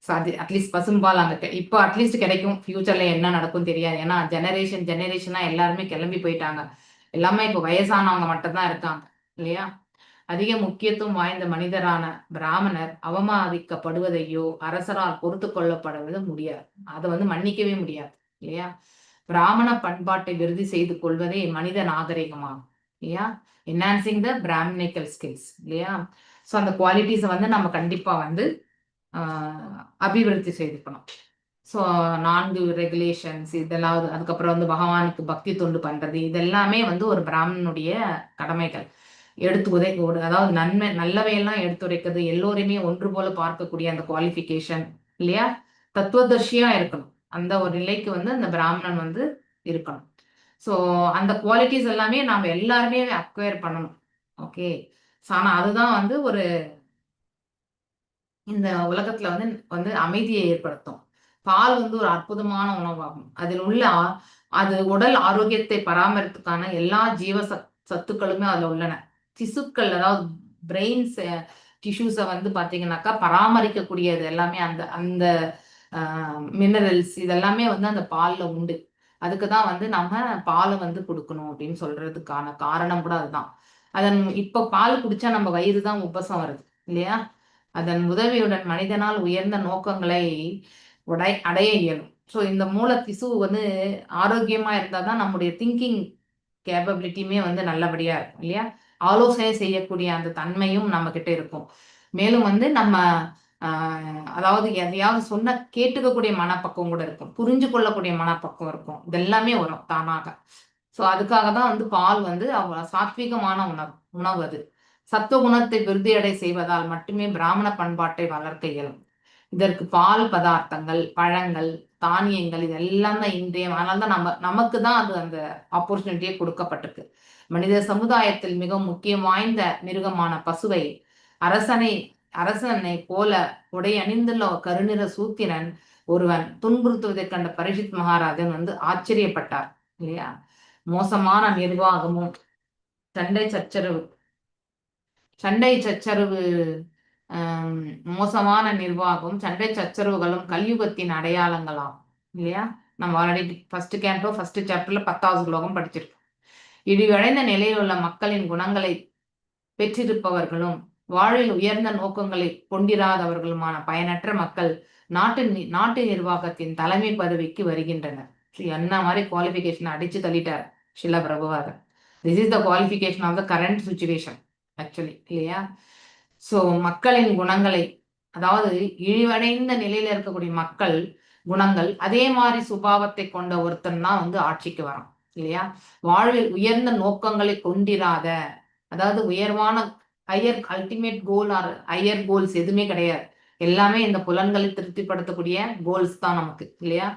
ஸோ அது அட்லீஸ்ட் பசும்பால் அங்கே இப்போ அட்லீஸ்ட் கிடைக்கும். ஃபியூச்சர்ல என்ன நடக்கும் தெரியாது. ஏன்னா ஜெனரேஷனா எல்லாருமே கிளம்பி போயிட்டாங்க. எல்லாமே இப்போ வயசானவங்க மட்டும்தான் இருக்காங்க இல்லையா. அதிக முக்கியத்துவம் வாய்ந்த மனிதரான பிராமணர் அவமதிக்கப்படுவதையோ அரசரால் பொறுத்து கொள்ளப்படுவது முடியாது. அதை வந்து மன்னிக்கவே முடியாது இல்லையா. பிராமண பண்பாட்டை விருதி செய்து கொள்வதே மனித நாகரிகமாகும் இல்லையா. என்ஹான்சிங் த பிராமணிக்கல் ஸ்கில்ஸ் இல்லையா. ஸோ அந்த குவாலிட்டிஸை வந்து நம்ம கண்டிப்பா வந்து அபிவிருத்தி செய்துக்கணும். ஸோ 4 ரெகுலேஷன்ஸ் இதெல்லாம், அதுக்கப்புறம் வந்து பகவானுக்கு பக்தி தொண்டு பண்றது, இதெல்லாமே வந்து ஒரு பிராமணனுடைய கடமைகள். அதாவது நல்லவையெல்லாம் எடுத்துரைக்கிறது, எல்லோருமே ஒன்று போல பார்க்கக்கூடிய அந்த குவாலிஃபிகேஷன் இல்லையா. தத்துவதர்ஷியா இருக்கணும். அந்த ஒரு நிலைக்கு வந்து அந்த பிராமணன் வந்து இருக்கணும். ஸோ அந்த குவாலிட்டிஸ் எல்லாமே நாம எல்லாருமே அக்வயர் பண்ணணும். ஓகே. ஸோ ஆனா அதுதான் வந்து ஒரு இந்த உலகத்துல வந்து வந்து அமைதியை ஏற்படுத்தும். பால் வந்து ஒரு அற்புதமான உணவாகும். அதில் உள்ள அது உடல் ஆரோக்கியத்தை பராமரிப்புக்கான எல்லா ஜீவ சத்துக்களுமே அதுல உள்ளன. திசுக்கள் அதாவது பிரெயின்ஸ் டிஷ்யூஸை வந்து பாத்தீங்கன்னாக்கா பராமரிக்கக்கூடியது எல்லாமே அந்த அந்த மினரல்ஸ் இதெல்லாமே வந்து அந்த பால்ல உண்டு. அதுக்குதான் வந்து நம்ம பாலை வந்து கொடுக்கணும் அப்படின்னு சொல்றதுக்கான காரணம் கூட அதுதான். இப்ப பால் குடிச்சா நம்ம வயிறு தான் உப்பசம் வருது இல்லையா. அதன் உதவியுடன் மனிதனால் உயர்ந்த நோக்கங்களை அடைய இயலும். ஸோ இந்த மூல திசு வந்து ஆரோக்கியமா இருந்தாதான் நம்முடைய திங்கிங் கேப்பபிலிட்டியுமே வந்து நல்லபடியா இருக்கும் இல்லையா. ஆலோசனை செய்யக்கூடிய அந்த தன்மையும் நம்ம கிட்ட இருக்கும். மேலும் வந்து நம்ம அதாவது எதையாவது சொன்ன கேட்டுக்கக்கூடிய மனப்பக்குவம் கூட இருக்கும், புரிஞ்சு கொள்ளக்கூடிய மனப்பக்குவம் இருக்கும். இதெல்லாமே வரும் தானாக. ஸோ அதுக்காக தான் வந்து பால் வந்து சாத்வீகமான உணவு அது. சத்துவகுணத்தை விருத்தியடை செய்வதால் மட்டுமே பிராமண பண்பாட்டை வளர்க்க இயலும். இதற்கு பால் பதார்த்தங்கள், பழங்கள், தானியங்கள் இதெல்லாம் தான் இன்றைய. அதனால தான் நமக்கு தான் அது அந்த ஆப்பர்ச்சுனிட்டியே கொடுக்கப்பட்டிருக்கு. மனித சமுதாயத்தில் மிகவும் முக்கியம் வாய்ந்த மிருகமான பசுவை அரசனை போல உடை அணிந்துள்ள கருநிற சூத்திரன் ஒருவன் துன்புறுத்துவதை கண்ட பரீட்சித் மகாராஜன் வந்து ஆச்சரியப்பட்டார் இல்லையா. மோசமான நிர்வாகமும் சண்டை சச்சரவு மோசமான நிர்வாகம், சண்டை சச்சரவுகளும் கலியுகத்தின் அடையாளங்களாம் இல்லையா? நம்ம ஆல்ரெடி ஃபர்ஸ்ட் கேண்டோ ஃபர்ஸ்ட் சாப்டர்ல 10வது ஸ்லோகம் படிச்சிருக்கோம். இழிவடைந்த நிலையில் உள்ள மக்களின் குணங்களை பெற்றிருப்பவர்களும் வாழ்வில் உயர்ந்த நோக்கங்களை கொண்டிராதவர்களுமான பயனற்ற மக்கள் நாட்டு நிர்வாகத்தின் தலைமை பதவிக்கு வருகின்றனர். என்ன மாதிரி குவாலிஃபிகேஷன் அடிச்சு தள்ளிட்டார் Srila Prabhupada. This is the qualification of the current situation actually, இல்லையா? ஸோ மக்களின் குணங்களை, அதாவது இழிவடைந்த நிலையில இருக்கக்கூடிய மக்கள் குணங்கள் அதே மாதிரி சுபாவத்தை கொண்ட ஒருத்தன் தான் வந்து ஆட்சிக்கு வரான், இல்லையா? வாழ்வில் உயர்ந்த நோக்கங்களை கொண்டிராத, அதாவது உயர்வான higher ultimate goal or higher goals எதுவுமே கிடையாது. எல்லாமே இந்த புலன்களை திருப்திப்படுத்தக்கூடிய கோல்ஸ் தான் நமக்கு, இல்லையா?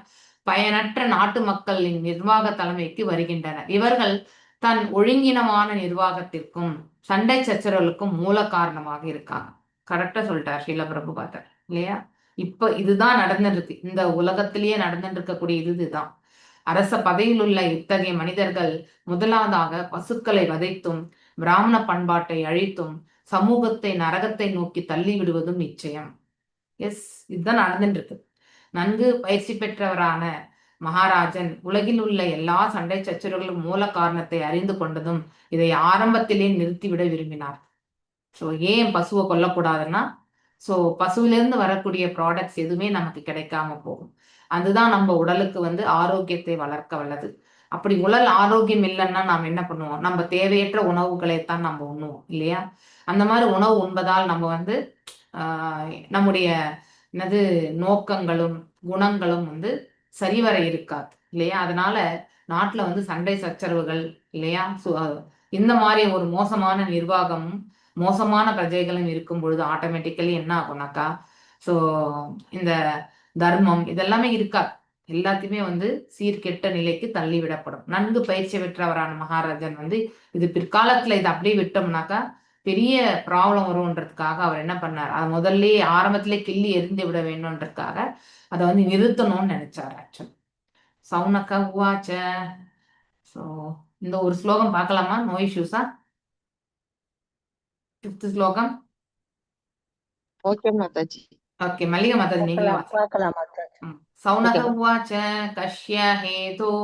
பயனற்ற நாட்டு மக்களின் நிர்வாக தலைமைக்கு வருகின்றனர். இவர்கள் தன் ஒழுங்கினமான நிர்வாகத்திற்கும் சண்டை சச்சரவுகளுக்கும் மூல காரணமாக இருக்காங்க. கரெக்டா சொல்லிட்டார் ஷீலா பிரபுபாதர், இல்லையா? இப்ப இதுதான் நடந்துருக்கு, இந்த உலகத்திலேயே நடந்துட்டு இருக்கக்கூடிய இதுதான். அரச பதவியில் உள்ள இத்தகைய மனிதர்கள் முதலாவதாக பசுக்களை வதைத்தும் பிராமண பண்பாட்டை அழித்தும் சமூகத்தை நரகத்தை நோக்கி தள்ளி விடுவதும் நிச்சயம். எஸ், இதுதான் நடந்துட்டு இருக்கு. நன்கு பயிற்சி பெற்றவரான மகாராஜன் உலகில் உள்ள எல்லா சண்டை சச்சரவுகளும் மூல காரணத்தை அறிந்து கொண்டதும் இதை ஆரம்பத்திலே நிறுத்திவிட விரும்பினார். ஸோ ஏன் பசுவை கொல்லக்கூடாதுன்னா, ஸோ பசுவிலிருந்து வரக்கூடிய ப்ராடக்ட்ஸ் எதுவுமே நமக்கு கிடைக்காம போகும். அதுதான் நம்ம உடலுக்கு வந்து ஆரோக்கியத்தை வளர்க்க வல்லது. அப்படி உடல் ஆரோக்கியம் இல்லைன்னா நாம் என்ன பண்ணுவோம்? நம்ம தேவையற்ற உணவுகளைத்தான் நம்ம உண்ணுவோம், இல்லையா? அந்த மாதிரி உணவு உண்பதால் நம்ம வந்து நம்முடைய என்னது நோக்கங்களும் குணங்களும் வந்து சரிவர இருக்காது, இல்லையா? அதனால நாட்டுல வந்து சண்டை சச்சரவுகள், இல்லையா? இந்த மாதிரி ஒரு மோசமான நிர்வாகமும் மோசமான பிரஜைகளும் இருக்கும் பொழுது ஆட்டோமேட்டிக்கலி என்ன ஆகும்னாக்கா, ஸோ இந்த தர்மம் இதெல்லாமே இருக்காது, எல்லாத்தையுமே வந்து சீர்கெட்ட நிலைக்கு தள்ளி விடப்படும். நன்கு பயிற்சி பெற்றவரான மகாராஜன் வந்து இது பிற்காலத்துல இதை அப்படியே விட்டோம்னாக்கா பெரிய ப்ராப்ளம் வரும்ன்றதுக்காக அவர் என்ன பண்ணார், அதை முதல்ல ஆரம்பத்திலே கிள்ளி எரிந்து விட வேணும்ன்றதுக்காக அதை வந்து நிறுத்தணும்னு நினைச்சார் ஆக்சுவலி. சவுனக்க உவாச்ச. ஸோ இந்த ஒரு ஸ்லோகம் பார்க்கலாமா? நோ இஷ்யூஸா? 5th ஸ்லோகம். ஓகே மாதாஜி. ஓகே, மல்லிகா மாதாஜி நீங்களே வாசி. பார்க்கலாம் மாதாஜி. சவுனக உவாச்ச. கஷ்ய ஹேதோ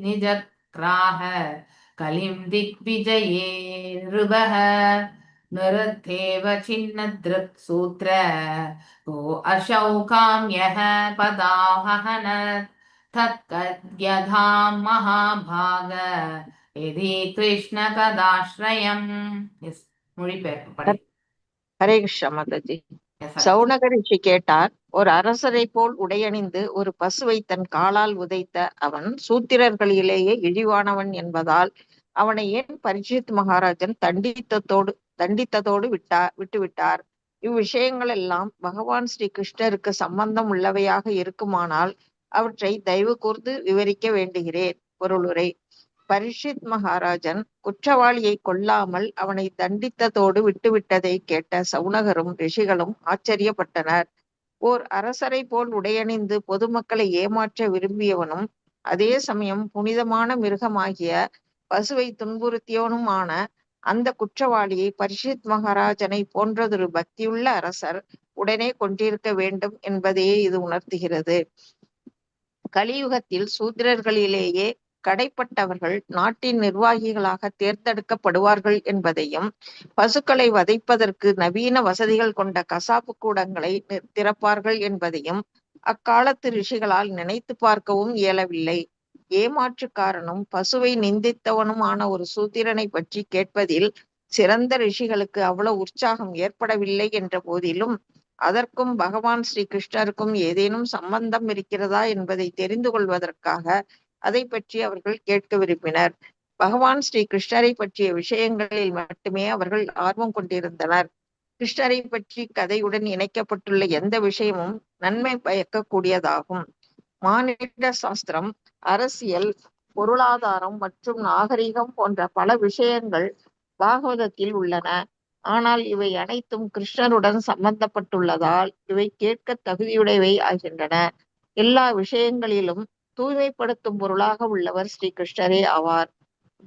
நிஜக்ராஹ கலிம் திக்விஜயே ருபஹ நிருத்தேவ சின்னத்ருக் சூத்ர கோ அசௌகாம்யஹ பதாஹனத் தத்கத்யதாம் மகாபாக எதி கிருஷ்ண கதாஸ்ரயம். எஸ், மொழிபெயர்ப்பு படி. ஹரே கிருஷ்ணா மாதாஜி. சவுனக ரிஷி கேட்டார். ஒரு அரசரை போல் உடையணிந்து ஒரு பசுவை தன் காலால் உதைத்த அவன் சூத்திரர்களிலேயே இழிவானவன் என்பதால் அவனை ஏன் பரீட்சித் மகாராஜன் தண்டித்ததோடு விட்டுவிட்டார்? இவ்விஷயங்கள் எல்லாம் பகவான் ஸ்ரீ கிருஷ்ணருக்கு சம்பந்தம் உள்ளவையாக இருக்குமானால் அவற்றை தயவு கூர்ந்து விவரிக்க வேண்டுகிறேன். பொருளுரை. பரீட்சித் மகாராஜன் குற்றவாளியை கொல்லாமல் அவனை தண்டித்ததோடு விட்டுவிட்டதை கேட்ட சவுனகரும் ரிஷிகளும் ஆச்சரியப்பட்டனர். ஓர் அரசரை போல் உடையணிந்து பொதுமக்களை ஏமாற்ற விரும்பியவனும் அதே சமயம் புனிதமான மிருகமாகிய பசுவை துன்புறுத்தியவனுமான அந்த குற்றவாளியை பரீட்சித் மகாராஜனை போன்றதொரு பக்தியுள்ள அரசர் உடனே கொண்டிருக்க வேண்டும் என்பதையே இது உணர்த்துகிறது. கலியுகத்தில் சூத்திரர்களிலேயே கடைப்பட்டவர்கள் நாட்டின் நிர்வாகிகளாக தேர்ந்தெடுக்கப்படுவார்கள் என்பதையும், பசுக்களை வதைப்பதற்கு நவீன வசதிகள் கொண்ட கசாப்பு கூடங்களை திறப்பார்கள் என்பதையும் அக்காலத்து ரிஷிகளால் நினைத்து பார்க்கவும் இயலவில்லை. ஏமாற்றுக்காரனும் பசுவை நிந்தித்தவனுமான ஒரு சூத்திரனை பற்றி கேட்பதில் சிறந்த ரிஷிகளுக்கு அவ்வளவு உற்சாகம் ஏற்படவில்லை என்ற போதிலும் அதற்கும் பகவான் ஸ்ரீ கிருஷ்ணருக்கும் ஏதேனும் சம்பந்தம் இருக்கிறதா என்பதை தெரிந்து கொள்வதற்காக அதை பற்றி அவர்கள் கேட்க விரும்பினர். பகவான் ஸ்ரீ கிருஷ்ணரை பற்றிய விஷயங்களில் மட்டுமே அவர்கள் ஆர்வம் கொண்டிருந்தனர். கிருஷ்ணரை பற்றி கதையுடன் இணைக்கப்பட்டுள்ள எந்த விஷயமும் நன்மை பயக்கக்கூடியதாகும். மானிட சாஸ்திரம், அரசியல், பொருளாதாரம் மற்றும் நாகரிகம் போன்ற பல விஷயங்கள் பாகவதத்தில் உள்ளன. ஆனால் இவை அனைத்தும் கிருஷ்ணருடன் சம்பந்தப்பட்டுள்ளதால் இவை கேட்க தகுதியுடையவை ஆகின்றன. எல்லா விஷயங்களிலும் தூய்மைப்படுத்தும் பொருளாக உள்ளவர் ஸ்ரீ கிருஷ்ணரே ஆவார்.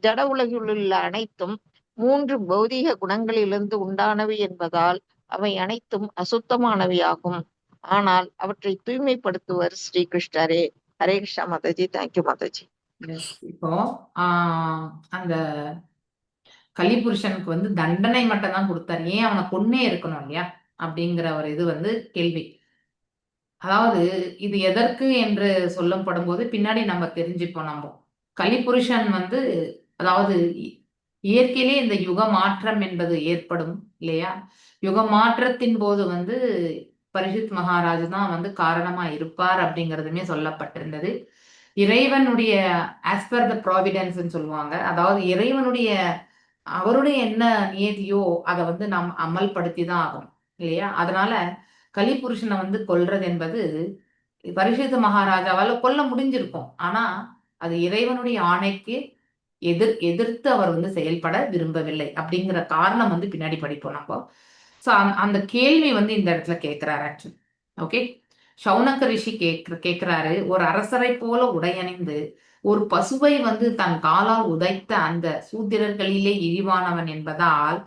ஜட உலகிலுள்ள அனைத்தும் 3 பௌதீக குணங்களிலிருந்து உண்டானவை என்பதால் அவை அனைத்தும் அசுத்தமானவையாகும். ஆனால் அவற்றை தூய்மைப்படுத்துவர் ஸ்ரீ கிருஷ்ணரே. ஹரே கிருஷ்ணா மாதாஜி. தேங்க்யூ மாதாஜி. இப்போ அந்த கலிபுருஷனுக்கு வந்து தண்டனை மட்டும் தான் கொடுத்தாரு, ஏன் அவனை கொன்னே இருக்கணும் இல்லையா அப்படிங்கிற ஒரு இது வந்து கேள்வி. அதாவது இது எதற்கு என்று சொல்லப்படும் போது பின்னாடி நம்ம தெரிஞ்சுப்போம். நம்ம கலிபுருஷன் வந்து அதாவது இயற்கையிலே இந்த யுக மாற்றம் என்பது ஏற்படும் இல்லையா. யுக மாற்றத்தின் போது வந்து பரிஷித் மகாராஜ் தான் வந்து காரணமா இருப்பார் அப்படிங்கிறதுமே சொல்லப்பட்டிருந்தது. இறைவனுடைய ஆஸ் பர் த ப்ராவிடன்ஸ் சொல்லுவாங்க, அதாவது இறைவனுடைய அவருடைய என்ன நியதியோ அதை வந்து நாம் அமல்படுத்தி தான் ஆகும் இல்லையா. அதனால கலிபுருஷனை வந்து கொல்றது என்பது பரிசுத்த மகாராஜாவால கொல்ல முடிஞ்சிருக்கும். ஆனா அது இறைவனுடைய ஆணைக்கு எதிர்த்து அவர் வந்து செயல்பட விரும்பவில்லை அப்படிங்கிற காரணம் வந்து பின்னாடி படிப்போம் நம்ம. ஸோ அந்த கேள்வி வந்து இந்த இடத்துல கேட்கிறாரு ஆக்சுவலி. ஓகே, சௌனக ரிஷி கேட்கிறாரு, ஒரு அரசரை போல உடையணிந்து ஒரு பசுவை வந்து தன் காலால் உதைத்த அந்த சூத்திரர்களிலே இழிவானவன் என்பதால்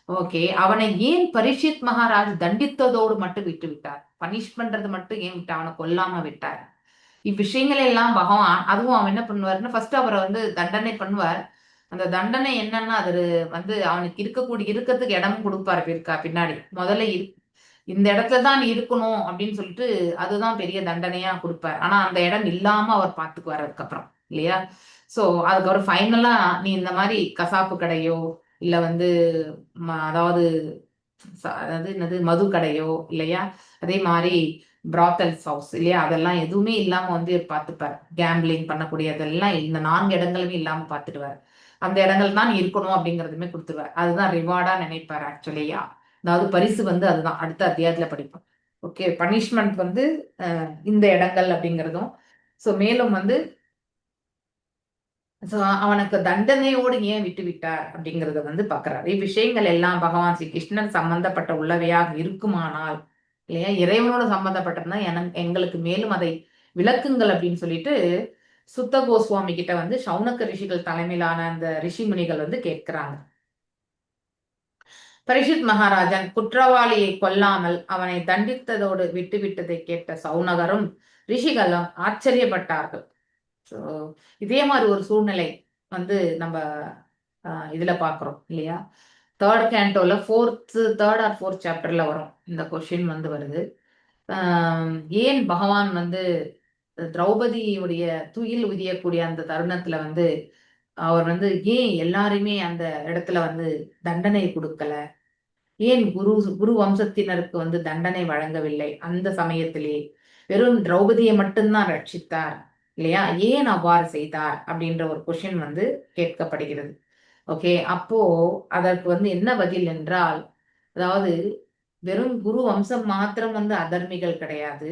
ஓகே அவனை ஏன் பரீட்சித் மகாராஜ் தண்டித்ததோடு மட்டும் விட்டு விட்டார், பனிஷ் பண்றது மட்டும் ஏன் விட்டு அவனை கொல்லாம விட்டார். இவ்விஷயங்கள் எல்லாம் பகவான் அதுவும் அவன் என்ன பண்ணுவாருன்னா ஃபர்ஸ்ட் அவரை வந்து தண்டனை பண்ணுவார். அந்த தண்டனை என்னன்னா அது வந்து அவனுக்கு இருக்கிறதுக்கு இடமும் கொடுப்பாரு பின்னாடி. முதல்ல இந்த இடத்துல தான் நீ இருக்கணும் அப்படின்னு சொல்லிட்டு அதுதான் பெரிய தண்டனையா கொடுப்பார். ஆனா அந்த இடம் இல்லாம அவர் பார்த்துக்குவார் அதுக்கப்புறம் இல்லையா. சோ அதுக்கப்புறம் ஃபைனலா நீ இந்த மாதிரி கசாப்பு கடையோ இல்ல வந்து அதாவது என்னது மது கடையோ இல்லையா, அதே மாதிரி பிராத்தல்ஸ் ஹவுஸ் இல்லையா, அதெல்லாம் எதுவுமே இல்லாம வந்து பார்த்துப்பார். கேம்பிளிங் பண்ணக்கூடியதெல்லாம் இந்த 4 இடங்களுமே இல்லாம பார்த்துடுவார். அந்த இடங்கள் தான் இருக்கணும் அப்படிங்கறதுமே கொடுத்துருவார். அதுதான் ரிவார்டா நினைப்பார் ஆக்சுவலியா. அதாவது பரிசு வந்து அதுதான் அடுத்த அத்தியாயத்துல படிப்போம். ஓகே, பனிஷ்மெண்ட் வந்து இந்த இடங்கள் அப்படிங்கிறதும். ஸோ மேலும் வந்து அவனுக்கு தண்டனையோடு ஏன் விட்டு விட்டார் அப்படிங்கறத வந்து பாக்குறாரு. இவ்விஷயங்கள் எல்லாம் பகவான் ஸ்ரீ கிருஷ்ணன் சம்பந்தப்பட்ட உள்ளவையாக இருக்குமானால் இல்லையா, இறைவனோட சம்பந்தப்பட்டிருந்தா எங்களுக்கு மேலும் அதை விளக்குங்கள் அப்படின்னு சொல்லிட்டு சுத்த கோஸ்வாமி கிட்ட வந்து சௌனக ரிஷிகள் தலைமையிலான அந்த ரிஷி முனிகள் வந்து கேட்கிறாங்க. பரீட்சித் மகாராஜன் குற்றவாளியை கொல்லாமல் அவனை தண்டித்ததோடு விட்டுவிட்டதை கேட்ட சௌனகரும் ரிஷிகளும் ஆச்சரியப்பட்டார்கள். ஸோ இதே மாதிரி ஒரு சூழ்நிலை வந்து நம்ம இதுல பாக்குறோம் இல்லையா. 3rd cantoல 3rd or 4th சாப்டர்ல வரும் இந்த கொஸ்டின் வந்து வருது. ஏன் பகவான் வந்து திரௌபதியுடைய துயில் உதியக்கூடிய அந்த தருணத்துல வந்து அவர் வந்து ஏன் எல்லாருமே அந்த இடத்துல வந்து தண்டனை கொடுக்கல, ஏன் குரு வம்சத்தினருக்கு வந்து தண்டனை வழங்கவில்லை, அந்த சமயத்திலே வெறும் திரௌபதியை மட்டும்தான் ரட்சித்தார் இல்லையா, ஏன் அவ்வாறு செய்தார் அப்படின்ற ஒரு கொஸ்டின் வந்து கேட்கப்படுகிறது. ஓகே, அப்போ அதற்கு வந்து என்ன பதில் என்றால், அதாவது வெறும் குரு வம்சம் மாத்திரம் வந்து அதர்மிகள் கிடையாது.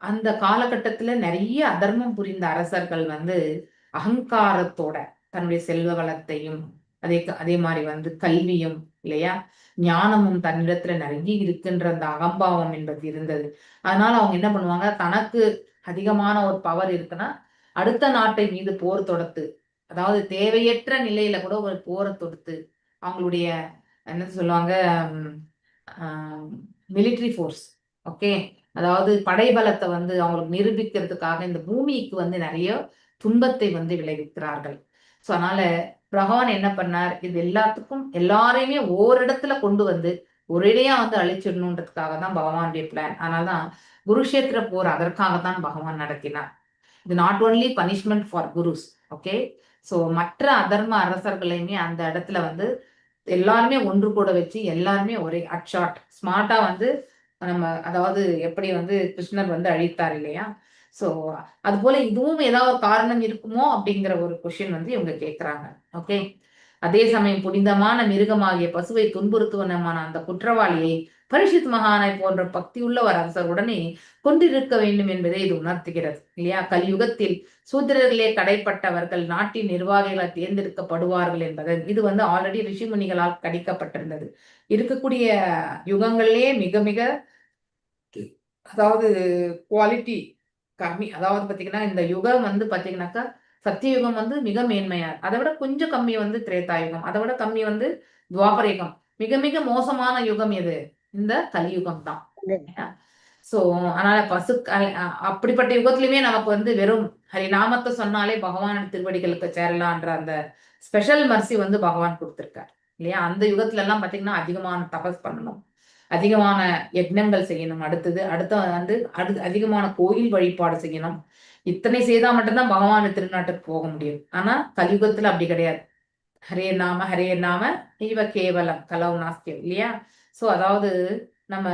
அந்த காலகட்டத்துல நிறைய அதர்மம் புரிந்த அரசர்கள் வந்து அகங்காரத்தோட தன்னுடைய செல்வ வளத்தையும் அதே மாதிரி வந்து கல்வியும் இல்லையா ஞானமும் தன்னிடத்துல நிறைய இருக்குன்ற அந்த அகம்பாவம் என்பது இருந்தது. அதனால அவங்க என்ன பண்ணுவாங்க, தனக்கு அதிகமான ஒரு பவர் இருக்குன்னா அடுத்த நாட்டை மீது போர் தொடுத்து, அதாவது தேவையற்ற நிலையில கூட ஒரு போரை தொடுத்து அவங்களுடைய என்ன சொல்லுவாங்க மிலிட்ரி ஃபோர்ஸ், ஓகே, அதாவது படைபலத்தை வந்து அவங்களுக்கு நிரூபிக்கிறதுக்காக இந்த பூமிக்கு வந்து நிறைய துன்பத்தை வந்து விளைவிக்கிறார்கள். ஸோ அதனால பகவான் என்ன பண்ணார், இது எல்லாத்துக்கும் எல்லாரையுமே ஓரிடத்துல கொண்டு வந்து ஒரேடியா வந்து அழிச்சிடணுன்றதுக்காக தான் பகவானுடைய பிளான். அதனாலதான் குருஷேத்திர போர் அதற்காகத்தான் பகவான் நடத்தினார். இது not only punishment for Kurus, okay. So மற்ற அதர்ம அரசர்களையுமே அந்த இடத்துல வந்து எல்லாருமே ஒன்று கூட வச்சு எல்லாருமே ஒரே அட்ஷாட் ஸ்மார்ட்டா வந்து நம்ம அதாவது எப்படி வந்து கிருஷ்ணர் வந்து அழித்தார் இல்லையா. ஸோ அது போல இதுவும் ஏதாவது காரணம் இருக்குமோ அப்படிங்கிற ஒரு கொஸ்டின் வந்து இவங்க கேட்கிறாங்க. ஓகே, அதே சமயம் புனிதமான மிருகமாகிய பசுவை துன்புறுத்துவனமான அந்த குற்றவாளியை பரிஷித் மகானை போன்ற பக்தியுள்ள ஒரு அரசர் உடனே கொண்டிருக்க வேண்டும் என்பதை இது உணர்த்துகிறது இல்லையா. கலியுகத்தில் சூத்திரர்களே கடைப்பட்டவர்கள் நாட்டின் நிர்வாகிகளால் தேர்ந்தெடுக்கப்படுவார்கள் என்பது இது வந்து ஆல்ரெடி ரிஷிமுனிகளால் கணிக்கப்பட்டிருந்தது. இருக்கக்கூடிய யுகங்களிலே மிக மிக அதாவது குவாலிட்டி கம்மி, அதாவது பாத்தீங்கன்னா இந்த யுகம் வந்து பாத்தீங்கன்னாக்கா சத்தியுகம் வந்து மிக மேன்மையா, அதை விட கொஞ்சம் கம்மி வந்து திரேதாயுகம், அதை விட கம்மி வந்து துவாபர யுகம். மிக மிக மோசமான யுகம் எது, இந்த கலியுகம் தான். சோ அதனால அப்படிப்பட்ட யுகத்திலுமே நமக்கு வந்து வெறும் ஹரிநாமத்தை சொன்னாலே பகவான் திருவடிகளுக்கு சேரலான்ற அந்த ஸ்பெஷல் மர்சி வந்து பகவான் கொடுத்திருக்காரு இல்லையா. அந்த யுகத்துல எல்லாம் பாத்தீங்கன்னா அதிகமான தபஸ் பண்ணணும், அதிகமான யஜ்னங்கள் செய்யணும், அடுத்த வந்து அதிகமான கோயில் வழிபாடு செய்யணும். இத்தனை செய்தா மட்டும்தான் பகவான் திருநாட்டுக்கு போக முடியும். ஆனா கலியுகத்துல அப்படி கிடையாது. ஹரே நாம இவ கேவலம் கலவு நாஸ்தியம் இல்லையா. சோ அதாவது நம்ம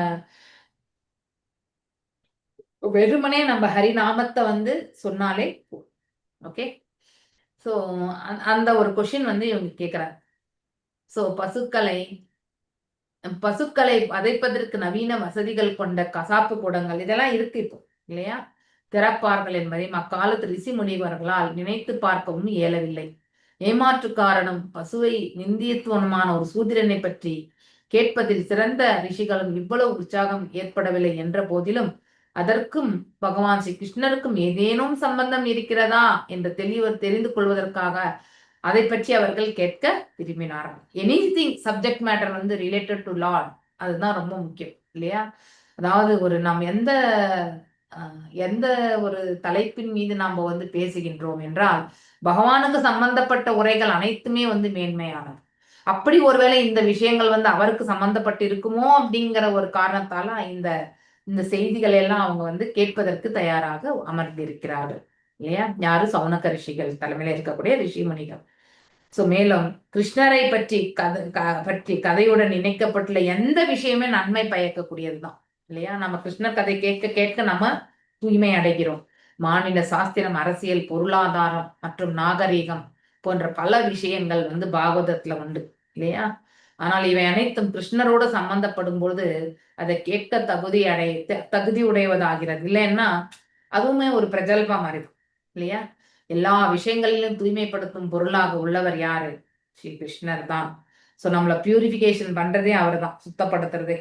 வெறுமனே நம்ம ஹரிநாமத்தை வந்து சொன்னாலே ஓகே. சோ அந்த ஒரு கொஸ்டின் வந்து இவங்க கேக்குறாங்க. சோ பசுக்களை வதைப்பதற்கு நவீன வசதிகள் கொண்ட கசாப்பு கூடங்கள் இதெல்லாம் இருக்கு இப்போ இல்லையா, திறப்பார்கள் என்பதையும் அக்காலத்து ரிஷி முனிவர்களால் நினைத்து பார்க்கவும் இயலவில்லை. ஏமாற்று காரணம் பசுவை நிந்தியத்துவமான ஒரு சூத்திரனை பற்றி கேட்பதில் சிறந்த ரிஷிகளும் இவ்வளவு உற்சாகம் ஏற்படவில்லை என்ற போதிலும் அதற்கும் பகவான் ஸ்ரீ கிருஷ்ணருக்கும் ஏதேனும் சம்பந்தம் இருக்கிறதா என்று தெரிந்து கொள்வதற்காக அதை பற்றி அவர்கள் கேட்க விரும்பினார்கள். எனிதிங் சப்ஜெக்ட் மேட்டர் வந்து ரிலேட்டட் டு லார்ட், அதுதான் ரொம்ப முக்கியம் இல்லையா. அதாவது நாம் எந்த ஒரு தலைப்பின் மீது நாம் வந்து பேசுகின்றோம் என்றால் பகவானுக்கு சம்பந்தப்பட்ட உரைகள் அனைத்துமே வந்து மேன்மையானது. அப்படி ஒருவேளை இந்த விஷயங்கள் வந்து அவருக்கு சம்பந்தப்பட்டு இருக்குமோ அப்படிங்கிற ஒரு காரணத்தால இந்த செய்திகள் எல்லாம் அவங்க வந்து கேட்பதற்கு தயாராக அமர்ந்திருக்கிறார்கள் இல்லையா. யாரு? சௌனக ரிஷிகள் தலைமையில இருக்கக்கூடிய ரிஷி முனிகள். சோ மேலும் கிருஷ்ணரை பற்றி கதையுடன் இணைக்கப்பட்டுள்ள எந்த விஷயமே நன்மை பயக்கக்கூடியதுதான் இல்லையா. நம்ம கிருஷ்ணர் கதை கேட்க கேட்க நம்ம தூய்மை அடைகிறோம். மாநில சாஸ்திரம், அரசியல், பொருளாதாரம் மற்றும் நாகரீகம் போன்ற பல விஷயங்கள் வந்து பாகவதத்துல உண்டு இல்லையா. ஆனால் இவை அனைத்தும் கிருஷ்ணரோடு சம்பந்தப்படும் பொழுது அதை கேட்க தகுதி உடையவதாகிறது. இல்லைன்னா அதுவுமே ஒரு பிரஜல்பா மாறிடும் இல்லையா. எல்லா விஷயங்களிலும் தூய்மைப்படுத்தும் பொருளாக உள்ளவர் யாரு? ஸ்ரீ கிருஷ்ணர் தான். சோ நம்மள பியூரிபிகேஷன் பண்றதே அவர் தான், சுத்தப்படுத்துறதே.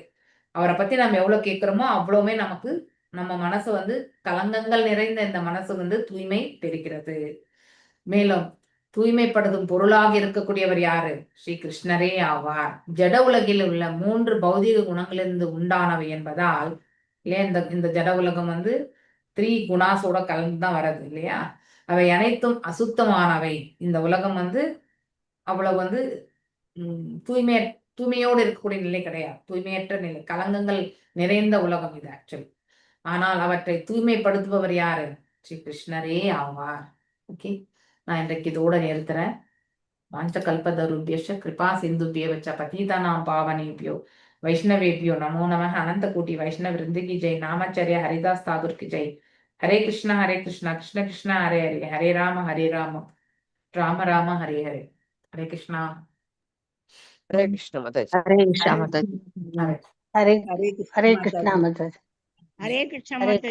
அவரை பத்தி நம்ம எவ்வளவு கேட்கிறோமோ அவ்வளவுமே நமக்கு நம்ம மனசு வந்து கலங்கங்கள் நிறைந்த இந்த மனசு வந்து தூய்மை பெறுகிறது. மேலும் தூய்மைப்படுத்தும் பொருளாக இருக்கக்கூடியவர் யாரு? ஸ்ரீ கிருஷ்ணரே ஆவார். ஜட உலகில் உள்ள 3 பௌதிக குணங்களிலிருந்து உண்டானவை என்பதால் இல்லையா, இந்த ஜட உலகம் வந்து 3 குணாஸோட கலந்துதான் வர்றது இல்லையா. அவை அனைத்தும் அசுத்தமானவை. இந்த உலகம் வந்து அவ்வளவு வந்து தூய்மையோடு இருக்கக்கூடிய நிலை கிடையாது, தூய்மையற்ற நிலை, கலங்கங்கள் நிறைந்த உலகம் இது ஆக்சுவலி. ஆனால் அவற்றை தூய்மைப்படுத்துபவர் யாரு? ஸ்ரீ கிருஷ்ணரே ஆவார். ஓகே, நான் இன்றைக்கு இதோட நிறுத்துறேன். வாஞ்ச கல்பதருபியஷ கிருபா சிந்துபிய வச்ச பதீதானாம் பாவனேபியோ வைஷ்ணவேபியோ நமோ நம. அனந்த கோட்டி வைஷ்ணவ விருந்துகி ஜெய். நாமச்சரிய ஹரிதாஸ் தாகூர்க்கு ஜெய். ஹரே கிருஷ்ணா கிருஷ்ண கிருஷ்ணா ஹரே ஹரே, ஹரே ராம ராம ராம ஹரே ஹரே. ஹரே கிருஷ்ணா. ஹரே கிருஷ்ண மாதாஜி. ஹரே கிருஷ்ணா மாதாஜி. ஹரே ஹரே ஹரே கிருஷ்ண கிருஷ்ணா மாதாஜி. ஹரே கிருஷ்ண ஹரே மாதாஜி.